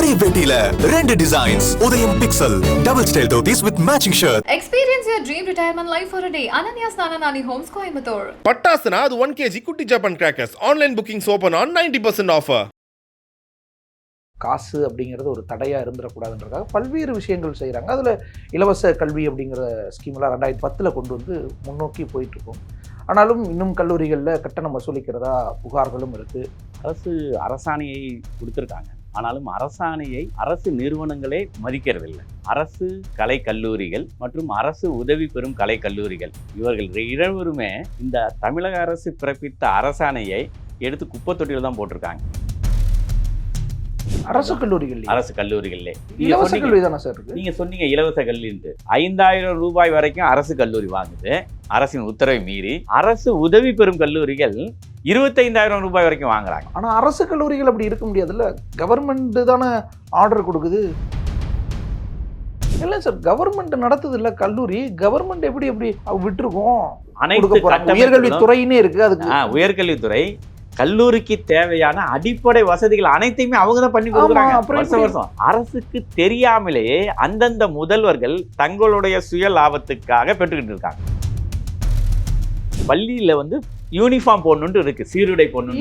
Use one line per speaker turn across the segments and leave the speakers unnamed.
ஒரே வேட்டியில 2 டிசைன்ஸ். உதயம் pixel double style dhotis with matching shirt.
Experience your dream retirement life for a day. Ananya Snananani Homes, Coimbatore.
பட்டாசுனா அது 1 kg குட்டி Japan crackers. Online bookings open on 90% offer.
காசு அப்படிங்கிறது ஒரு தடையாக இருந்துடக்கூடாதுன்றதுக்காக பல்வேறு விஷயங்கள் செய்கிறாங்க. அதில் இலவச கல்வி அப்படிங்கிற ஸ்கீம்லாம் 2010 கொண்டு வந்து முன்னோக்கி போயிட்டுருக்கோம். ஆனாலும் இன்னும் கல்லூரிகளில் கட்டணம் வசூலிக்கிறதா புகார்களும் இருக்குது.
அரசாணையை கொடுத்துருக்காங்க. ஆனாலும் அரசாணையை அரசு நிறுவனங்களே மதிக்கிறதில்லை. அரசு கலை கல்லூரிகள் மற்றும் அரசு உதவி பெறும் கலை கல்லூரிகள் இவர்கள் இருவருமே இந்த தமிழக அரசு பிறப்பித்த அரசாணையை எடுத்து குப்பை தொட்டியில் தான் போட்டிருக்காங்க.
அரசு கல்லூரிகள்
இலவச
கல்வி தானே சார் இருக்கு?
நீங்க சொன்னீங்க இலவச கல்வின்ட்டு. 5000 ரூபாய் வரைக்கும் அரசு கல்லூரி வாங்குது. அரசின் உத்தரவை மீறி அரசு உதவி பெறும் கல்லூரிகள் 25,000 ரூபாய் வரைக்கும் வாங்குறாங்க.
ஆனால் அரசு கல்லூரிகள் அப்படி இருக்க முடியாதுல்ல. கவர்மெண்ட் தானே ஆர்டர் கொடுக்குது. இல்லை சார், கவர்மெண்ட் நடத்துது இல்லை கல்லூரி. கவர்மெண்ட் எப்படி விட்டுருக்கோம்?
அனைத்து
உயர்கல்வித்துறைன்னே இருக்கு. அதுக்கு
உயர்கல்வித்துறை கல்லூரிக்கு தேவையான அடிப்படை வசதிகள் அனைத்தையுமே அவங்க தான் பண்ணி கொடுக்குறாங்க வருஷம். அரசுக்கு தெரியாமலேயே அந்தந்த முதல்வர்கள் தங்களுடைய சுய லாபத்துக்காக பெற்றுக்கிட்டு இருக்காங்க. பள்ளியில வந்து யூனிஃபார்ம் போடணும்னு இருக்கு, சீருடை போடணும்.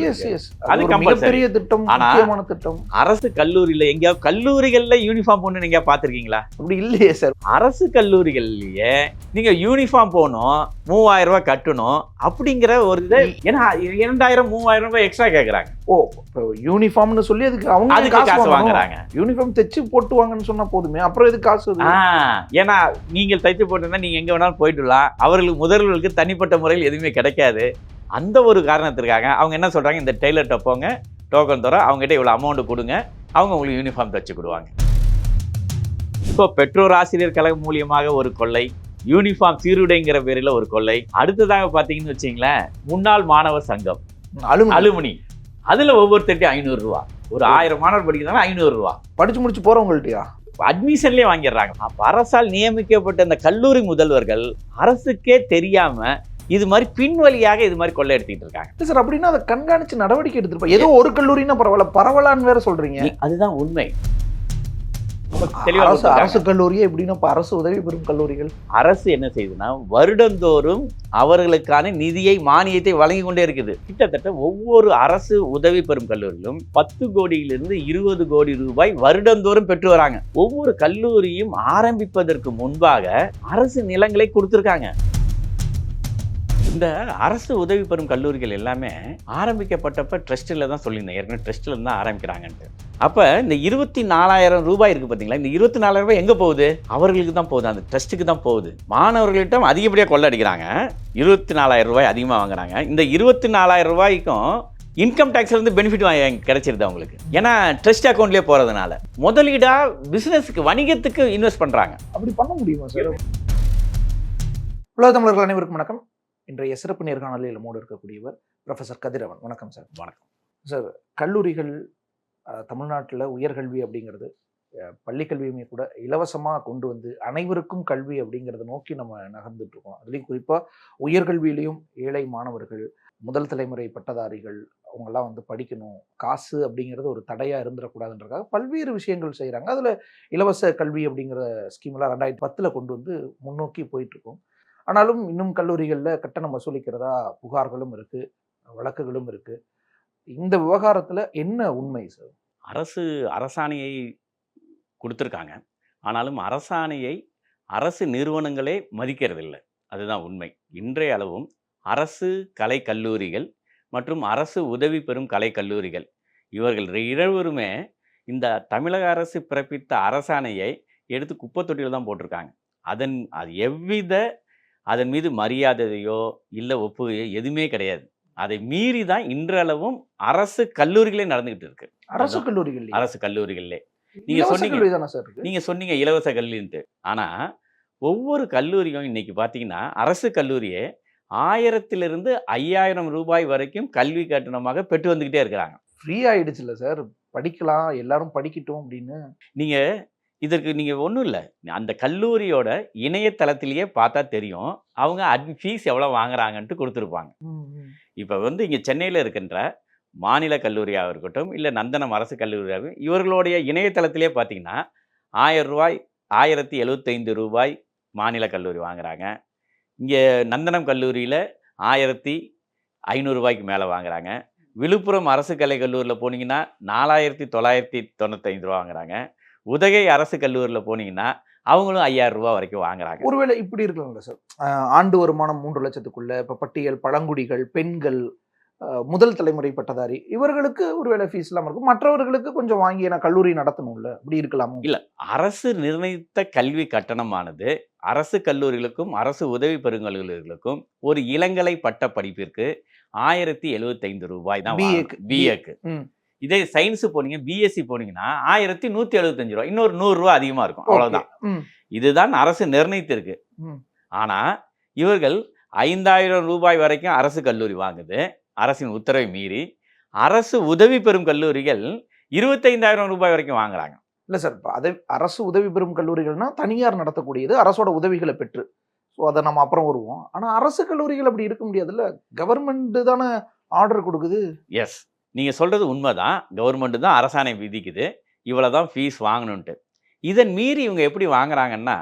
அது
மிகப்பெரிய திட்டம், முக்கியமான திட்டம்.
அரசு கல்லூரியில எங்கேயாவது கல்லூரிகள்ல யூனிஃபார்ம் போடணும் எங்கேயா பாத்திருக்கீங்களா?
அப்படி இல்லையே சார்.
அரசு கல்லூரிகள்லயே நீங்க யூனிஃபார்ம் போகணும், 3000 ரூபாய் கட்டணும் அப்படிங்கிற ஒரு இது. ஏன்னா 2000 3000 ரூபாய் எக்ஸ்ட்ரா கேட்கறாங்க.
ஓ, யூனிஃபார்ம்னு சொல்லி அதுக்கு
காசு வாங்குறாங்க.
யூனிஃபார்ம் தைச்சு போட்டு வாங்கன்னு சொன்னா போதுமே, அப்புறம் எதுக்கு காசு?
ஏன்னா நீங்கள் தைச்சு போட்டுருந்தா நீங்க எங்க வேணாலும் போயிட்டுலாம். அவர்களுக்கு முதல்வர்களுக்கு தனிப்பட்ட முறையில் எதுவுமே கிடைக்காது. அந்த ஒரு காரணத்திற்காக அவங்க என்ன சொல்றாங்க, இந்த டெய்லர்கிட்ட போங்க, டோக்கன் தர அவங்ககிட்ட இவ்வளோ அமௌண்ட் கொடுங்க, அவங்க உங்களுக்கு யூனிஃபார்ம் தைச்சு கொடுவாங்க. இப்போ பெற்றோர் ஆசிரியர் கழகம் மூலியமாக ஒரு கொள்ளை, யூனிஃபார்ம் சீருடைங்கிற பேரில் ஒரு கொள்ளை. அடுத்ததாக பார்த்தீங்கன்னு வச்சிங்களேன், முன்னாள் மாணவர் சங்கம் அலுமினி, அதில் ஒவ்வொருத்தட்டையும் 500 ரூபா. ஒரு 1000 மாணவர் படிக்கிறாங்க, 500 ரூபா.
படிச்சு முடிச்சு போறவங்கள்ட்டயா
அட்மிஷன்லேயே வாங்கிடுறாங்க. அப்போ அரசால் நியமிக்கப்பட்ட இந்த கல்லூரி முதல்வர்கள் அரசுக்கே தெரியாம இது மாதிரி பின் வழியாக இது மாதிரி கொள்ளை எடுத்துட்டு இருக்காங்க.
சார், அப்படின்னா அதை கண்காணிச்சு நடவடிக்கை எடுத்துருப்பா. ஏதோ ஒரு கல்லூரினா பரவாயில்ல, பரவலான்னு வேற சொல்றீங்க.
அதுதான் உண்மை.
அரசு கல்லூரியே எப்படின்னா அரசு உதவி பெறும் கல்லூரிகள்.
அரசு என்ன செய்யுதுன்னா வருடந்தோறும் அவர்களுக்கான நிதியை, மானியத்தை வழங்கி கொண்டே இருக்குது. கிட்டத்தட்ட ஒவ்வொரு அரசு உதவி பெறும் கல்லூரியிலும் 10 கோடியிலிருந்து 20 கோடி ரூபாய் வருடந்தோறும் பெற்று வராங்க. ஒவ்வொரு கல்லூரியும் ஆரம்பிப்பதற்கு முன்பாக அரசு நிலங்களை கொடுத்துருக்காங்க. இந்த அரசு உதவி பெறும் கல்லூரிகள் எல்லாமே ஆரம்பிக்கப்பட்டப்ப ட்ரஸ்ட்டில் தான் சொல்லியிருந்தேன். ஏற்கனவே ட்ரஸ்ட்டில் தான் ஆரம்பிக்கிறாங்கன்ட்டு. அப்போ இந்த 24,000 ரூபாய் இருக்குது பார்த்தீங்களா, இந்த 24,000 ரூபாய் எங்கே போகுது? அவர்களுக்கு தான் போகுது, அந்த ட்ரஸ்ட்டுக்கு தான் போகுது. மாணவர்கள்ட்ட அதிகப்படியாக கொள்ளடிக்கிறாங்க. 24,000 ரூபாய் அதிகமாக வாங்குறாங்க. இந்த 24,000 ரூபாய்க்கும் இன்கம் டேக்ஸ்லேருந்து பெனிஃபிட் கிடைச்சிருது அவங்களுக்கு. ஏன்னா ட்ரஸ்ட் அக்கௌண்ட்லேயே போகிறதுனால முதலீடாக பிஸ்னஸுக்கு, வணிகத்துக்கு இன்வெஸ்ட் பண்ணுறாங்க.
அப்படி பண்ண முடியுமா சார்? உலக தமிழர்கள் அனைவருக்கும் வணக்கம். இன்றைய சிறப்பு நேர்காணலில் நம்மோடு இருக்கக்கூடியவர் ப்ரொஃபஸர் கதிரவன். வணக்கம் சார்.
வணக்கம்
சார். கல்லூரிகள் தமிழ்நாட்டில் உயர்கல்வி அப்படிங்கிறது, பள்ளிக்கல்வியுமே கூட இலவசமாக கொண்டு வந்து அனைவருக்கும் கல்வி அப்படிங்கிறத நோக்கி நம்ம நகர்ந்துட்டு இருக்கோம். அதுலேயும் குறிப்பாக உயர்கல்வியிலையும் ஏழை மாணவர்கள், முதல் தலைமுறை பட்டதாரிகள் அவங்கெல்லாம் வந்து படிக்கணும். காசு அப்படிங்கிறது ஒரு தடையாக இருந்துடக்கூடாதுன்றதுக்காக பல்வேறு விஷயங்கள் செய்கிறாங்க. அதில் இலவச கல்வி அப்படிங்கிற ஸ்கீம்லாம் 2010 கொண்டு வந்து முன்னோக்கி போயிட்டுருக்கோம். ஆனாலும் இன்னும் கல்லூரிகளில் கட்டணம் வசூலிக்கிறதா புகார்களும் இருக்குது, வழக்குகளும் இருக்குது. இந்த விவகாரத்தில் என்ன உண்மை சார்?
அரசாணையை கொடுத்துருக்காங்க. ஆனாலும் அரசாணையை அரசு நிறுவனங்களே மதிக்கிறதில்லை. அதுதான் உண்மை. இன்றைய அளவும் அரசு கலை கல்லூரிகள் மற்றும் அரசு உதவி பெறும் கலை கல்லூரிகள் இவர்கள் இருவருமே இந்த தமிழக அரசு பிறப்பித்த அரசாணையை எடுத்து குப்பை தொட்டியில் தான் போட்டிருக்காங்க. அதன் மீது மரியாதையோ இல்லை ஒப்புகையோ எதுவுமே கிடையாது. அதை மீறி தான் இன்றளவும் அரசு கல்லூரிகளே நடந்துகிட்டு இருக்கு. அரசு கல்லூரிகளே நீங்க சொன்னீங்க இலவச கல்வின்ட்டு. ஆனா ஒவ்வொரு கல்லூரியும் இன்னைக்கு பாத்தீங்கன்னா அரசு கல்லூரியே 1000 to 5000 ரூபாய் வரைக்கும் கல்வி கட்டணமாக பெற்று வந்துகிட்டே இருக்கிறாங்க.
ஃப்ரீ ஆயிடுச்சு இல்லை சார், படிக்கலாம், எல்லாரும் படிக்கட்டும் அப்படின்னு.
நீங்க இதற்கு நீங்கள் ஒன்றும் இல்லை, அந்த கல்லூரியோட இணையதளத்திலேயே பார்த்தா தெரியும் அவங்க ஃபீஸ் எவ்வளோ வாங்குறாங்கன்ட்டு கொடுத்துருப்பாங்க. இப்போ வந்து இங்கே சென்னையில் இருக்கின்ற மாநில கல்லூரியாக இருக்கட்டும், இல்லை நந்தனம் அரசு கல்லூரியாக இவர்களுடைய இணையதளத்திலே பார்த்தீங்கன்னா 1000 ரூபாய் 1075 மாநில கல்லூரி வாங்குறாங்க. இங்கே நந்தனம் கல்லூரியில் 1500 மேலே வாங்குறாங்க. விழுப்புரம் அரசு கலை கல்லூரியில் போனீங்கன்னா 4995 வாங்குறாங்க. உதகை அரசு கல்லூரியில் போனீங்கன்னா அவங்களும் 5000 வரைக்கும் வாங்குறாங்க.
ஒருவேளை இப்படி இருக்கலாம்ல சார், ஆண்டு வருமானம் 3 லட்சத்துக்குள்ள, இப்போ பட்டியல், பழங்குடிகள், பெண்கள், முதல் தலைமுறை பட்டதாரி இவர்களுக்கு ஒருவேளை ஃபீஸ் இல்லாமல் இருக்கும், மற்றவர்களுக்கு கொஞ்சம் வாங்கி நான் கல்லூரி நடத்தணும்ல, அப்படி இருக்கலாமோ?
இல்லை, அரசு நிர்ணயித்த கல்வி கட்டணமானது அரசு கல்லூரிகளுக்கும் அரசு உதவி பெறுங்கல்லூரிகளுக்கும் ஒரு இளங்கலை பட்ட படிப்பிற்கு 1075 தான் பிஏக்கு. இதே சயின்ஸ் போனீங்க, பிஎஸ்சி போனீங்கன்னா 1175 ரூபாய், இன்னொரு 100 ரூபாய் அதிகமா இருக்கும், அவ்வளவுதான். இதுதான் அரசு நிர்ணயித்திருக்கு. ஆனா இவர்கள் 5000 ரூபாய் வரைக்கும் அரசு கல்லூரி வாங்குது, அரசின் உத்தரவை மீறி. அரசு உதவி பெறும் கல்லூரிகள் 25000 ரூபாய் வரைக்கும் வாங்குறாங்க.
இல்லை சார், இப்போ அதை அரசு உதவி பெறும் கல்லூரிகள்னா தனியார் நடத்தக்கூடியது, அரசோட உதவிகளை பெற்று. ஸோ அதை நம்ம அப்புறம் வருவோம். ஆனால் அரசு கல்லூரிகள் அப்படி இருக்க முடியாதுல்ல, கவர்மெண்ட் தானே ஆர்டர் கொடுக்குது.
எஸ், நீங்கள் சொல்கிறது உண்மைதான். கவர்மெண்ட் தான் அரசாணை விதிக்குது இவ்வளோ தான் ஃபீஸ் வாங்கணுன்ட்டு. இதன் மீறி இவங்க எப்படி வாங்குறாங்கன்னா,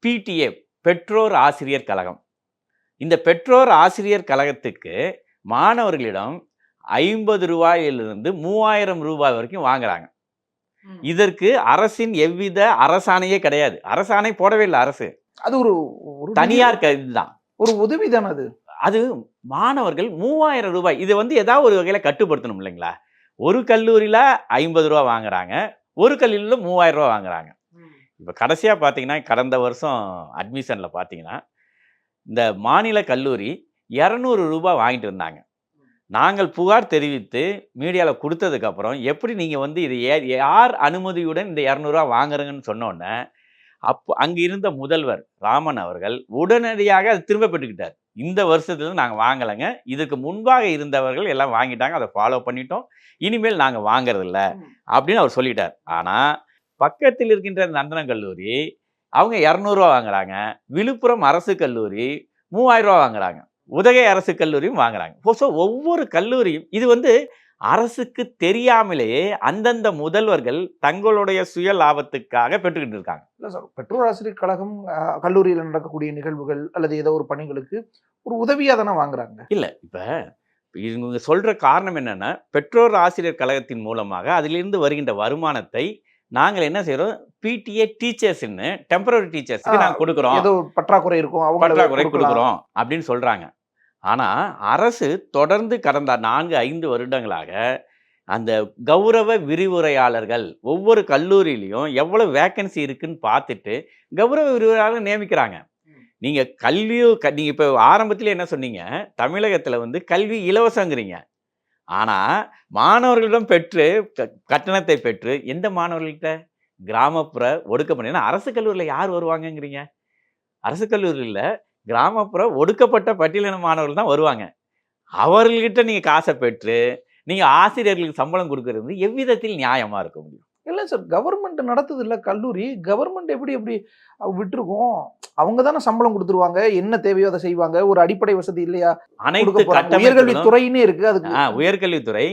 பிடிஏ பெற்றோர் ஆசிரியர் கழகம், இந்த பெற்றோர் ஆசிரியர் கழகத்துக்கு மாணவர்களிடம் 50 ரூபாயிலிருந்து 3000 ரூபாய் வரைக்கும் வாங்குறாங்க. இதற்கு அரசின் எவ்வித அரசாணையே கிடையாது. அரசாணை போடவே இல்லை அரசு, அது ஒரு தனியார் இதுதான், ஒரு உதவி தானே அது. அது மாணவர்கள் 3000 ரூபாய், இது ஏதாவது ஒரு வகையில் கட்டுப்படுத்தணும் இல்லைங்களா? ஒரு கல்லூரியில் 50 ரூபா வாங்குறாங்க, ஒரு கல்லூரியில் 3000 ரூபா வாங்குறாங்க. இப்போ கடைசியாக பார்த்தீங்கன்னா, கடந்த வருஷம் அட்மிஷனில் பார்த்தீங்கன்னா இந்த மாநில கல்லூரி 200 ரூபாய் வாங்கிட்டு இருந்தாங்க. நாங்கள் புகார் தெரிவித்து மீடியாவில் கொடுத்ததுக்கப்புறம், எப்படி நீங்கள் இது யார் அனுமதியுடன் இந்த 200 ரூபா வாங்குறீங்கன்னு சொன்னோன்னே, அப்போ அங்கே இருந்த முதல்வர் ராமன் அவர்கள் உடனடியாக அதை திரும்ப பெற்றுக்கிட்டார். இந்த வருஷத்துல நாங்கள் வாங்கலைங்க, இதுக்கு முன்பாக இருந்தவர்கள் எல்லாம் வாங்கிட்டாங்க, அதை ஃபாலோ பண்ணிட்டோம், இனிமேல் நாங்கள் வாங்குறதில்ல அப்படின்னு அவர் சொல்லிட்டார். ஆனால் பக்கத்தில் இருக்கின்ற நந்தனம் கல்லூரி அவங்க 200 ரூபா வாங்குறாங்க, விழுப்புரம் அரசு கல்லூரி 3000 ரூபா வாங்குறாங்க, உதகை அரசு கல்லூரியும் வாங்குறாங்க. ஸோ ஒவ்வொரு கல்லூரியும் இது அரசுக்கு தெரியாமலேயே அந்தந்த முதல்வர்கள் தங்களுடைய சுய லாபத்துக்காக பெற்றுக்கிட்டு இருக்காங்க.
இல்லை சார், பெற்றோர் ஆசிரியர் கழகம் கல்லூரியில் நடக்கக்கூடிய நிகழ்வுகள் அல்லது ஏதோ ஒரு பணிகளுக்கு ஒரு உதவியாக தானே வாங்குறாங்க.
இல்லை, இப்போ இவங்க சொல்கிற காரணம் என்னென்னா, பெற்றோர் ஆசிரியர் கழகத்தின் மூலமாக அதிலிருந்து வருகின்ற வருமானத்தை நாங்கள் என்ன செய்கிறோம், பிடிஏ டீச்சர்ஸ்ன்னு டெம்பரரி டீச்சர்ஸ்க்கு நாங்கள் கொடுக்குறோம்,
ஏதோ பற்றாக்குறை இருக்கும்,
பற்றாக்குறை கொடுக்குறோம் அப்படின்னு சொல்கிறாங்க. ஆனால் அரசு தொடர்ந்து கடந்த 4-5 வருடங்களாக அந்த கௌரவ விரிவுரையாளர்கள் ஒவ்வொரு கல்லூரியிலையும் எவ்வளோ வேக்கன்சி இருக்குன்னு பார்த்துட்டு கௌரவ விரிவுரையாளர் நியமிக்கிறாங்க. நீங்கள் நீங்கள் இப்போ ஆரம்பத்தில் என்ன சொன்னீங்க, தமிழகத்தில் கல்வி இலவசங்கிறீங்க. ஆனால் மாணவர்களிடம் கட்டணத்தை பெற்று எந்த மாணவர்கள்கிட்ட, கிராமப்புற ஒடுக்கப்பட்ட, அரசு கல்லூரியில் யார் வருவாங்கங்கிறீங்க? அரசு கல்லூரியில் கிராமப்புற ஒடுக்கப்பட்ட பட்டியலின மாணவர்கள் தான் வருவாங்க. அவர்கள்கிட்ட நீங்கள் காசை பெற்று நீங்கள் ஆசிரியர்களுக்கு சம்பளம் கொடுக்கறது எவ்விதத்தில் நியாயமாக இருக்க முடியும்?
இல்லை சார், கவர்மெண்ட் நடத்துது இல்லை கல்லூரி, கவர்மெண்ட் எப்படி விட்டுருக்கோம்? அவங்க தானே சம்பளம் கொடுத்துருவாங்க, என்ன தேவையோ அதை செய்வாங்க. ஒரு அடிப்படை வசதி இல்லையா?
அனைத்து
உயர்கல்வித்துறைன்னு இருக்கு, அதுக்கு
உயர்கல்வித்துறை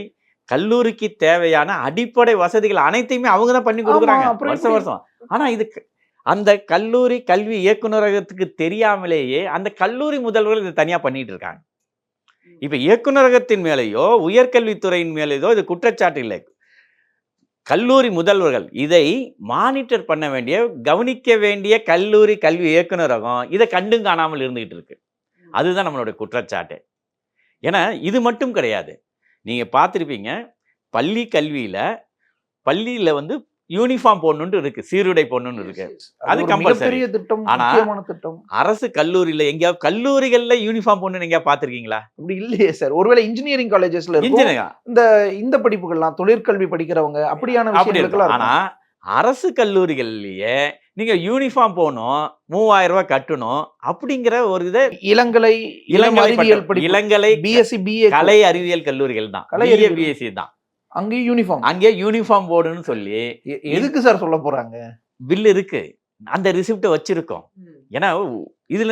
கல்லூரிக்கு தேவையான அடிப்படை வசதிகள் அனைத்தையுமே அவங்க தான் பண்ணி கொடுக்குறாங்க வருஷம் வருஷம். ஆனால் இதுக்கு அந்த கல்லூரி கல்வி இயக்குநரகத்துக்கு தெரியாமலேயே அந்த கல்லூரி முதல்வர்கள் இதை தனியாக பண்ணிட்டு இருக்காங்க. இப்போ இயக்குநரகத்தின் மேலேயோ உயர்கல்வித்துறையின் மேலேயோ இது குற்றச்சாட்டு இல்லை. கல்லூரி முதல்வர்கள் இதை மானிட்டர் பண்ண வேண்டிய, கவனிக்க வேண்டிய கல்லூரி கல்வி இயக்குநரகம் இதை கண்டும் காணாமல் இருந்துகிட்டு இருக்கு. அதுதான் நம்மளுடைய குற்றச்சாட்டு. ஏன்னா இது மட்டும் கிடையாது, நீங்கள் பார்த்துருப்பீங்க, பள்ளி கல்வியில் பள்ளியில் யூனிஃபார்ம் போடணுன்னு இருக்கு, சீருடை போடணுன்னு இருக்கு, அது கம்பல்சரி திட்டம். ஆனா அரசு கல்லூரியில எங்கேயாவது கல்லூரிகள்ல யூனிஃபார்ம் போடணும்னு எங்கேயாவது பார்த்திருக்கீங்களா?
அப்படி இல்லையே சார். ஒருவேளை இன்ஜினியரிங் காலேஜஸ்ல இந்த படிப்புகள்லாம் தொழிற்கல்வி படிக்கிறவங்க அப்படியான விஷயங்களுக்கெல்லாம்.
ஆனா அரசு கல்லூரிகள்லயே நீங்க யூனிஃபார்ம் போகணும், 3000 ரூபாய் கட்டணும் அப்படிங்கிற ஒரு இதை இளங்கலை பிஎஸ்சி பிஏ கலை அறிவியல் கல்லூரிகள் தான், பிஎஸ்சி தான், அங்கேயே யூனிஃபார்ம் போர்டுன்னு சொல்லி.
எதுக்கு சார் சொல்ல போறாங்க?
பில் இருக்கு, அந்த ரிசிப்டை வச்சிருக்கோம். ஏன்னா இதுல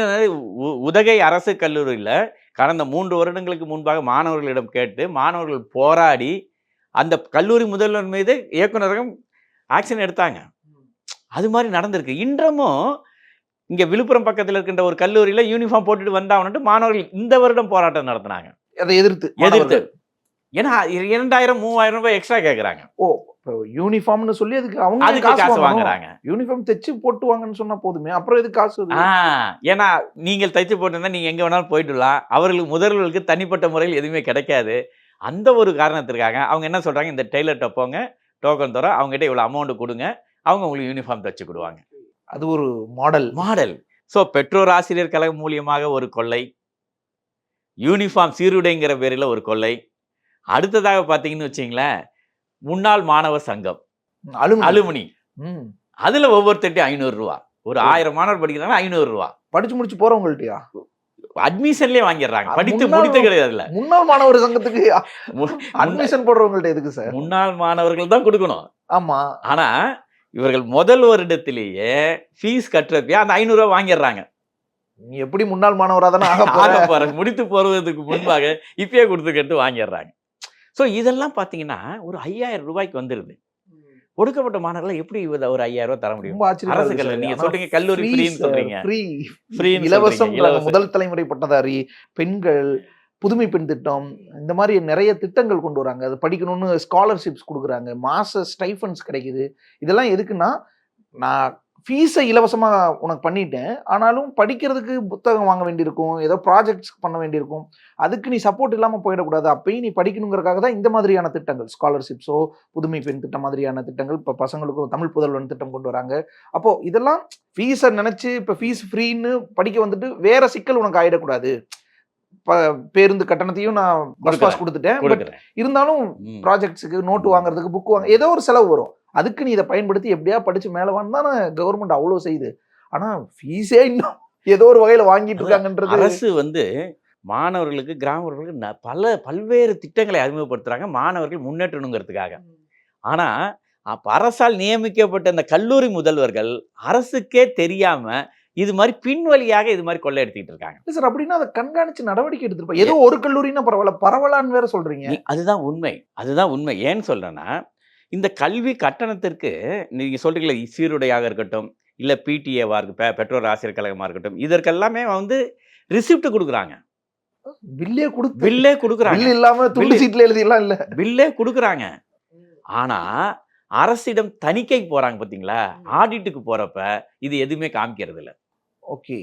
உதகை அரசு கல்லூரியில கடந்த 3 வருடங்களுக்கு முன்பாக மாணவர்களிடம் கேட்டு மாணவர்கள் போராடி அந்த கல்லூரி முதல்வர் மீது இயக்குநரகம் ஆக்ஷன் எடுத்தாங்க. அது மாதிரி நடந்திருக்கு. இன்றமும் இங்கே விழுப்புரம் பக்கத்தில் இருக்கின்ற ஒரு கல்லூரியில் யூனிஃபார்ம் போட்டுட்டு வந்தாங்கன்ட்டு மாணவர்கள் இந்த வருடம் போராட்டம் நடத்தினாங்க.
அதை எதிர்த்து
ஏன்னா 2000-3000 ரூபாய் எக்ஸ்ட்ரா கேட்குறாங்க.
ஓ, யூனிஃபார்ம்னு சொல்லி அதுக்கு அவங்க
அதுக்கு காசு வாங்குறாங்க.
யூனிஃபார்ம் தைச்சு போட்டு வாங்கன்னு சொன்னா போதுமே, அப்புறம் எதுக்கு காசு?
ஏன்னா நீங்கள் தைச்சு போட்டிருந்தா நீங்க எங்க வேணாலும் போயிட்டுலாம், அவர்களுக்கு முதல்வர்களுக்கு தனிப்பட்ட முறையில் எதுவுமே கிடைக்காது. அந்த ஒரு காரணத்திற்காக அவங்க என்ன சொல்றாங்க, இந்த டெய்லர்கிட்ட போங்க, டோக்கன் தரோம், அவங்ககிட்ட இவ்வளவு அமௌண்ட் கொடுங்க, அவங்க உங்களுக்கு யூனிஃபார்ம் தைச்சு கொடுவாங்க.
அது ஒரு மாடல்.
ஸோ பெற்றோர் ஆசிரியர் கழகம் மூலியமாக ஒரு கொள்ளை, யூனிஃபார்ம் சீருடைங்கிற பேரில் ஒரு கொள்ளை. அடுத்ததாக பார்த்தீங்கன்னு வச்சிங்களேன், முன்னாள் மாணவர் சங்கம் அலுமினி, அதுல ஒவ்வொருத்தட்டையும் 500 ரூபா. ஒரு 1000 மாணவர் படிக்கிறாங்க, 500 ரூபா.
படிச்சு முடிச்சு போறவங்கள்ட்டயா
அட்மிஷன்லயே வாங்கிடுறாங்க. படித்து முடித்த கிடையாதுல்ல.
முன்னாள் மாணவர் சங்கத்துக்கு அட்மிஷன் போடுறவங்கள்ட்ட எதுக்கு சார்?
முன்னாள் மாணவர்கள் தான் கொடுக்கணும்.
ஆமா.
ஆனா இவர்கள் முதல் வருடத்திலேயே ஃபீஸ் கட்டுறப்பே அந்த 500 ரூபா வாங்கிடுறாங்க.
நீ எப்படி முன்னாள் மாணவரா தானே ஆக போற,
முடித்து போறதுக்கு முன்பாக இப்பயே கொடுத்து வாங்கிடுறாங்க. ஸோ இதெல்லாம் பார்த்தீங்கன்னா ஒரு 5000 ரூபாய்க்கு வந்துருது. ஒடுக்கப்பட்ட மாணவர்களை எப்படி ஒரு 5000 ரூபாய் தர முடியும்? அரசு கல்லூரி நீங்க சொல்றீங்க, கல்லூரி ஃப்ரீன்னு சொல்றீங்க,
இலவசம். முதல் தலைமுறை பட்டதாரி பெண்கள், புதுமை பெண் திட்டம், இந்த மாதிரி நிறைய திட்டங்கள் கொண்டு வராங்க. அது படிக்கணும்னு ஸ்காலர்ஷிப்ஸ் கொடுக்குறாங்க, மாச ஸ்டைஃபன்ஸ் கிடைக்குது. இதெல்லாம் எதுக்குன்னா, நான் ஃபீஸை இலவசமாக உனக்கு பண்ணிட்டேன், ஆனாலும் படிக்கிறதுக்கு புத்தகம் வாங்க வேண்டியிருக்கும், ஏதோ ப்ராஜெக்ட்ஸ் பண்ண வேண்டியிருக்கும், அதுக்கு நீ சப்போர்ட் இல்லாமல் போயிடக்கூடாது, அப்பயும் நீ படிக்கணுங்கிறதுக்காக தான் இந்த மாதிரியான திட்டங்கள், ஸ்காலர்ஷிப்ஸோ புதுமை பெண் திட்டம் மாதிரியான திட்டங்கள். இப்போ பசங்களுக்கும் தமிழ் புதல்வன் திட்டம் கொண்டு வராங்க. அப்போது இதெல்லாம் ஃபீஸை நினச்சி இப்போ ஃபீஸ் ஃப்ரீன்னு படிக்க வந்துட்டு வேற சிக்கல் உனக்கு ஆகிடக்கூடாது. பேருந்து கட்டணத்தையும் நான் பஸ் பாஸ் கொடுத்துட்டேன், பட் இருந்தாலும் ப்ராஜெக்ட்ஸுக்கு நோட்டு வாங்குறதுக்கு, புக் வாங்க, ஏதோ ஒரு செலவு வரும். அதுக்கு நீ இதை பயன்படுத்தி எப்படியா படிச்சு மேலே வான்னு கவர்மெண்ட் அவ்வளோ செய்யுது. ஆனா ஃபீஸே இன்னும் ஏதோ ஒரு வகையில வாங்கிட்டு இருக்காங்கன்றது.
அரசு மாணவர்களுக்கு, கிராமங்களுக்கு பல்வேறு திட்டங்களை அறிமுகப்படுத்துறாங்க மாணவர்கள் முன்னேற்றணுங்கிறதுக்காக. ஆனா அரசால் நியமிக்கப்பட்ட அந்த கல்லூரி முதல்வர்கள் அரசுக்கே தெரியாம இது மாதிரி பின்வழியாக இது மாதிரி கொள்ளை எடுத்துக்கிட்டு இருக்காங்க.
சார், அப்படின்னா அதை கண்காணிச்சு நடவடிக்கை எடுத்துருப்பா. ஏதோ ஒரு கல்லூரின்னா பரவலான்னு வேற சொல்றீங்க.
அதுதான் உண்மை. ஏன்னு சொல்றேன்னா, இந்த கல்வி கட்டணத்திற்கு நீங்க சொல்றீங்களா, சீருடையாக இருக்கட்டும், இல்ல பிடிஏவா இருக்கு, பெற்றோர் ஆசிரியர் கழகமா இருக்கட்டும், இதற்கெல்லாமே ரிசிப்ட் கொடுக்குறாங்க. பில்லே கொடுக்குறாங்க.
இல்லாம துண்டு சீட்ல எழுதிலாம் இல்ல,
பில்லே கொடுக்குறாங்க. ஆனா அரசிடம் தணிக்கைக்கு போறாங்க பாத்தீங்களா, ஆடிட்டுக்கு போறப்ப இது எதுவுமே காமிக்கிறது இல்ல.
ஓகே,